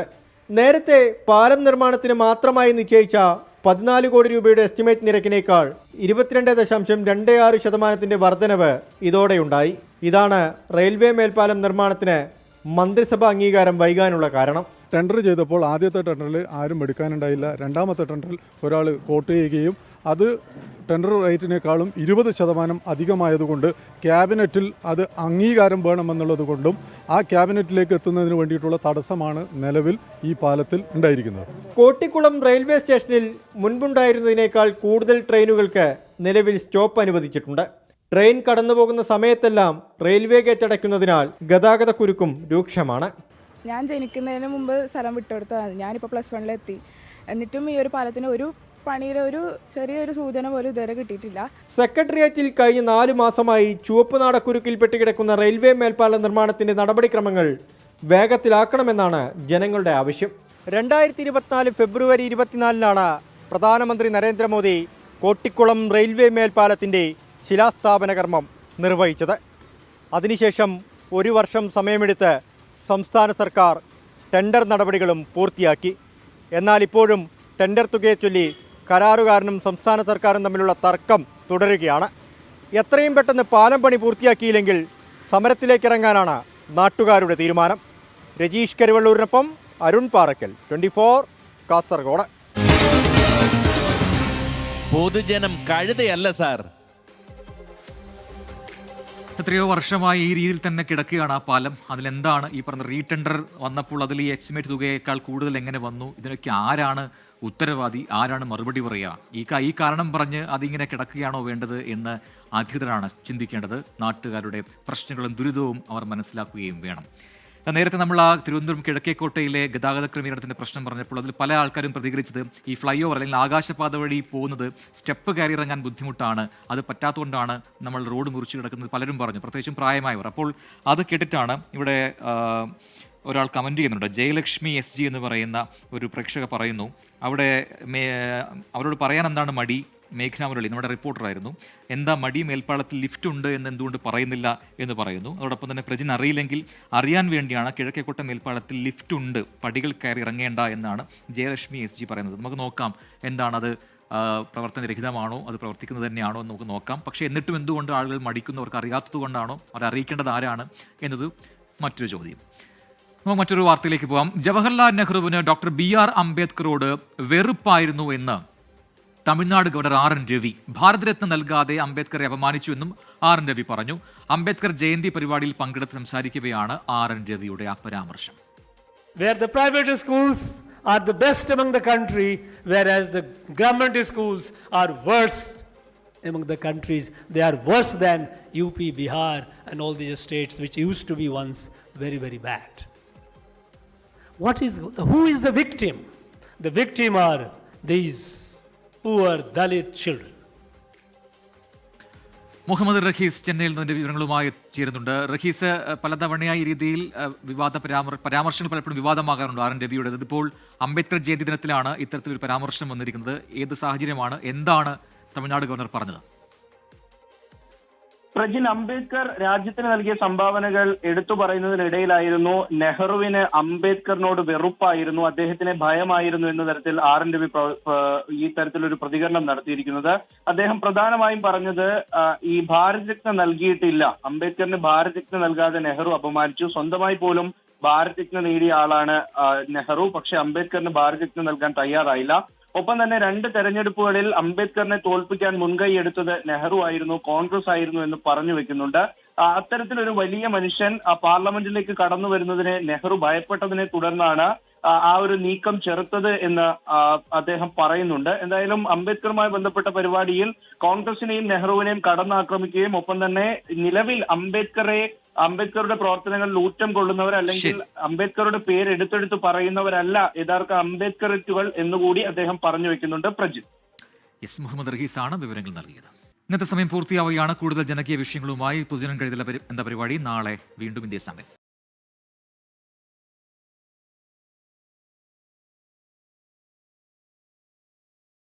നേരത്തെ പാലം നിർമ്മാണത്തിന് മാത്രമായി നിശ്ചയിച്ച 14 കോടി രൂപയുടെ എസ്റ്റിമേറ്റ് നിരക്കിനേക്കാൾ 22.26% വർധനവ് ഇതോടെയുണ്ടായി. ഇതാണ് റെയിൽവേ മേൽപ്പാലം നിർമ്മാണത്തിന് മന്ത്രിസഭ അംഗീകാരം വൈകാനുള്ള കാരണം. ടെൻഡർ ചെയ്തപ്പോൾ ആദ്യത്തെ ടെൻഡറിൽ ആരും എടുക്കാനുണ്ടായില്ല. രണ്ടാമത്തെ ടെൻഡറിൽ ഒരാൾ കോട്ട് ചെയ്യുകയും അത് ടെൻഡർ റേറ്റിനേക്കാളും 20% അധികമായതുകൊണ്ട് ക്യാബിനറ്റിൽ അത് അംഗീകാരം വേണമെന്നുള്ളത് കൊണ്ടും ആ ക്യാബിനറ്റിലേക്ക് എത്തുന്നതിന് വേണ്ടിയിട്ടുള്ള തടസ്സമാണ് നിലവിൽ ഈ പാലത്തിൽ ഉണ്ടായിരിക്കുന്നത്. കോട്ടിക്കുളം റെയിൽവേ സ്റ്റേഷനിൽ മുൻപുണ്ടായിരുന്നതിനേക്കാൾ കൂടുതൽ ട്രെയിനുകൾക്ക് നിലവിൽ സ്റ്റോപ്പ് അനുവദിച്ചിട്ടുണ്ട്. ട്രെയിൻ കടന്നുപോകുന്ന സമയത്തെല്ലാം റെയിൽവേ ഗേറ്റ് അടയ്ക്കുന്നതിനാൽ ഗതാഗതക്കുരുക്കും രൂക്ഷമാണ്. ഞാൻ ജനിക്കുന്നതിന് മുമ്പ് സ്ഥലം വിട്ടുകൊടുത്തതാണ്. ഞാനിപ്പോൾ +1 എത്തി. എന്നിട്ടും ഈ ഒരു പാലത്തിന് ഒരു പണിയുടെ ഒരു ചെറിയൊരു സൂചന പോലും ഇതുവരെ കിട്ടിയിട്ടില്ല. സെക്രട്ടേറിയറ്റിൽ കഴിഞ്ഞ 4 മാസമായി ചുവപ്പ് നാടക്കുരുക്കിൽപ്പെട്ട് കിടക്കുന്ന റെയിൽവേ മേൽപ്പാല നിർമ്മാണത്തിന്റെ നടപടിക്രമങ്ങൾ വേഗത്തിലാക്കണമെന്നാണ് ജനങ്ങളുടെ ആവശ്യം. 2024 ഫെബ്രുവരി 24 പ്രധാനമന്ത്രി നരേന്ദ്രമോദി കോട്ടിക്കുളം റെയിൽവേ മേൽപ്പാലത്തിന്റെ ശിലാസ്ഥാപന കർമ്മം നിർവഹിച്ചത്. അതിനുശേഷം 1 വർഷം സമയമെടുത്ത് സംസ്ഥാന സർക്കാർ ടെൻഡർ നടപടികളും പൂർത്തിയാക്കി. എന്നാൽ ഇപ്പോഴും ടെൻഡർ തുകയെ ചൊല്ലി കരാറുകാരനും സംസ്ഥാന സർക്കാരും തമ്മിലുള്ള തർക്കം തുടരുകയാണ്. എത്രയും പെട്ടെന്ന് പാലം പണി പൂർത്തിയാക്കിയില്ലെങ്കിൽ സമരത്തിലേക്കിറങ്ങാനാണ് നാട്ടുകാരുടെ തീരുമാനം. രജീഷ് കരുവള്ളൂരിനൊപ്പം അരുൺ പാറക്കൽ, 24 കാസർഗോഡ്. പൊതുജനം കഴുതയല്ല സാർ. എത്രയോ വർഷമായി ഈ രീതിയിൽ തന്നെ കിടക്കുകയാണ് ആ പാലം. അതിലെന്താണ് ഈ പറഞ്ഞ റീടെൻഡർ വന്നപ്പോൾ അതിൽ ഈ എസ്റ്റിമേറ്റ് തുകയേക്കാൾ കൂടുതൽ എങ്ങനെ വന്നു? ഇതിനൊക്കെ ആരാണ് ഉത്തരവാദി? ആരാണ് മറുപടി പറയുക? ഈ കാരണം പറഞ്ഞ് അതിങ്ങനെ കിടക്കുകയാണോ വേണ്ടത് എന്ന് അധികൃതരാണ് ചിന്തിക്കേണ്ടത്. നാട്ടുകാരുടെ പ്രശ്നങ്ങളും ദുരിതവും അവർ മനസ്സിലാക്കുകയും വേണം. നേരത്തെ നമ്മൾ ആ തിരുവനന്തപുരം കിഴക്കേക്കോട്ടയിലെ ഗതാഗത ക്രമീകരണത്തിൻ്റെ പ്രശ്നം പറഞ്ഞപ്പോൾ അതിൽ പല ആൾക്കാരും പ്രതികരിച്ചത് ഈ ഫ്ലൈ ഓവർ അല്ലെങ്കിൽ ആകാശപാത വഴി പോകുന്നത് സ്റ്റെപ്പ് കയറി ഇറങ്ങാൻ ബുദ്ധിമുട്ടാണ്, അത് പറ്റാത്തതുകൊണ്ടാണ് നമ്മൾ റോഡ് മുറിച്ച് കിടക്കുന്നത് പലരും പറഞ്ഞു, പ്രത്യേകിച്ചും പ്രായമായവർ. അപ്പോൾ അത് കേട്ടിട്ടാണ് ഇവിടെ ഒരാൾ കമൻറ്റ് ചെയ്യുന്നുണ്ട്. ജയലക്ഷ്മി SG എന്ന് പറയുന്ന ഒരു പ്രേക്ഷക പറയുന്നു, അവരോട് പറയാൻ എന്താണ് മടി? മേഘ്ന മുരളി നമ്മുടെ റിപ്പോർട്ടറായിരുന്നു. എന്താ മടി? മേൽപ്പാളത്തിൽ ലിഫ്റ്റ് ഉണ്ട് എന്ന് എന്തുകൊണ്ട് പറയുന്നില്ല എന്ന് പറയുന്നു. അതോടൊപ്പം തന്നെ പ്രജിൻ അറിയില്ലെങ്കിൽ അറിയാൻ വേണ്ടിയാണ് കിഴക്കേക്കോട്ട മേൽപ്പാളത്തിൽ ലിഫ്റ്റ് ഉണ്ട്, പടികൾ കയറി ഇറങ്ങേണ്ട എന്നാണ് ജയലക്ഷ്മി SG പറയുന്നത്. നമുക്ക് നോക്കാം എന്താണത്, പ്രവർത്തനരഹിതമാണോ, അത് പ്രവർത്തിക്കുന്നത് തന്നെയാണോ എന്ന് നമുക്ക് നോക്കാം. പക്ഷേ എന്നിട്ടും എന്തുകൊണ്ട് ആളുകൾ മടിക്കുന്നവർക്ക് അറിയാത്തത് കൊണ്ടാണോ, അവരെ അറിയിക്കേണ്ടത് ആരാണ് എന്നത് മറ്റൊരു ചോദ്യം. നമുക്ക് മറ്റൊരു വാർത്തയിലേക്ക് പോകാം. ജവഹർലാൽ നെഹ്റുവിന് ഡോക്ടർ BR അംബേദ്കറോട് വെറുപ്പായിരുന്നു എന്ന് തമിഴ്നാട് ഗവർണർ RN രവി ഭാരതരത്ന നൽകാതെ അംബേദ്കറെ അപമാനിച്ചുവെന്നും RN രവി പറഞ്ഞു. അംബേദ്കർ ജയന്തി പരിപാടിയിൽ പങ്കെടുത്ത് സംസാരിക്കവെയാണ് RN രവിയുടെ ആ പരാമർശം. Where the private schools are the best among the country, whereas the government schools are worst among the countries. They are worse than UP, Bihar and all these states which used to be once very, very bad. Who is the victim? The victim are these poor Dalit children. Muhammad Rahees ചെന്നൈയിൽ നിന്റെ വിവരങ്ങളുമായി ചേരുന്നുണ്ട്. റഹീസ്, പലതവണയായി ഈ രീതിയിൽ പരാമർശങ്ങൾ പലപ്പോഴും വിവാദമാകാറുണ്ട് RN രവിയുടെ. ഇതിപ്പോൾ അംബേദ്കർ ജയന്തി ദിനത്തിലാണ് ഇത്തരത്തിലൊരു പരാമർശം വന്നിരിക്കുന്നത്. ഏത് സാഹചര്യമാണ്, എന്താണ് തമിഴ്നാട് ഗവർണർ പറഞ്ഞത്? പ്രജിൻ, അംബേദ്കർ രാജ്യത്തിന് നൽകിയ സംഭാവനകൾ എടുത്തു പറയുന്നതിനിടയിലായിരുന്നു നെഹ്റുവിന് അംബേദ്കറിനോട് വെറുപ്പായിരുന്നു, അദ്ദേഹത്തിനെ ഭയമായിരുന്നു എന്ന തരത്തിൽ RN രവി ഈ തരത്തിലൊരു പ്രതികരണം നടത്തിയിരിക്കുന്നത്. അദ്ദേഹം പ്രധാനമായും പറഞ്ഞത് ഈ ഭാരത് രത്ന നൽകിയിട്ടില്ല, അംബേദ്കറിന് ഭാരത് രത്ന നൽകാതെ നെഹ്റു അപമാനിച്ചു. സ്വന്തമായി പോലും ഭാരത് രത്ന നേടിയ ആളാണ് നെഹ്റു, പക്ഷെ അംബേദ്കറിന് ഭാരത് രത്ന നൽകാൻ തയ്യാറായില്ല. ഒപ്പം തന്നെ 2 തെരഞ്ഞെടുപ്പുകളിൽ അംബേദ്കറിനെ തോൽപ്പിക്കാൻ മുൻകൈ എടുത്തത് നെഹ്റു ആയിരുന്നു, കോൺഗ്രസ് ആയിരുന്നു എന്ന് പറഞ്ഞു വെക്കുന്നുണ്ട്. അത്തരത്തിലൊരു വലിയ മനുഷ്യൻ പാർലമെന്റിലേക്ക് കടന്നു വരുന്നതിനെ നെഹ്റു ഭയപ്പെട്ടതിനെ തുടർന്നാണ് ആ ഒരു നീക്കം ചെറുത്തത് എന്ന് അദ്ദേഹം പറയുന്നുണ്ട്. എന്തായാലും അംബേദ്കറുമായി ബന്ധപ്പെട്ട പരിപാടിയിൽ കോൺഗ്രസിനെയും നെഹ്റുവിനെയും കടന്നാക്രമിക്കുകയും ഒപ്പം തന്നെ നിലവിൽ അംബേദ്കറുടെ പ്രവർത്തനങ്ങളിൽ ഊറ്റം കൊള്ളുന്നവർ അല്ലെങ്കിൽ അംബേദ്കറുടെ പേര് എടുത്തെടുത്ത് പറയുന്നവരല്ല യഥാർത്ഥ അംബേദ്കറിറ്റുകൾ എന്നുകൂടി അദ്ദേഹം പറഞ്ഞു വെക്കുന്നുണ്ട്. പ്രജിത്. എസ് മുഹമ്മദ് റഹീസാണ് വിവരങ്ങൾ നൽകിയത്. ഇന്നത്തെ സമയം പൂർത്തിയാവുകയാണ്. കൂടുതൽ ജനകീയ വിഷയങ്ങളുമായി പൊതുജനം കഴുതൽ എന്ന പരിപാടി നാളെ വീണ്ടും ഇതേ സമയം.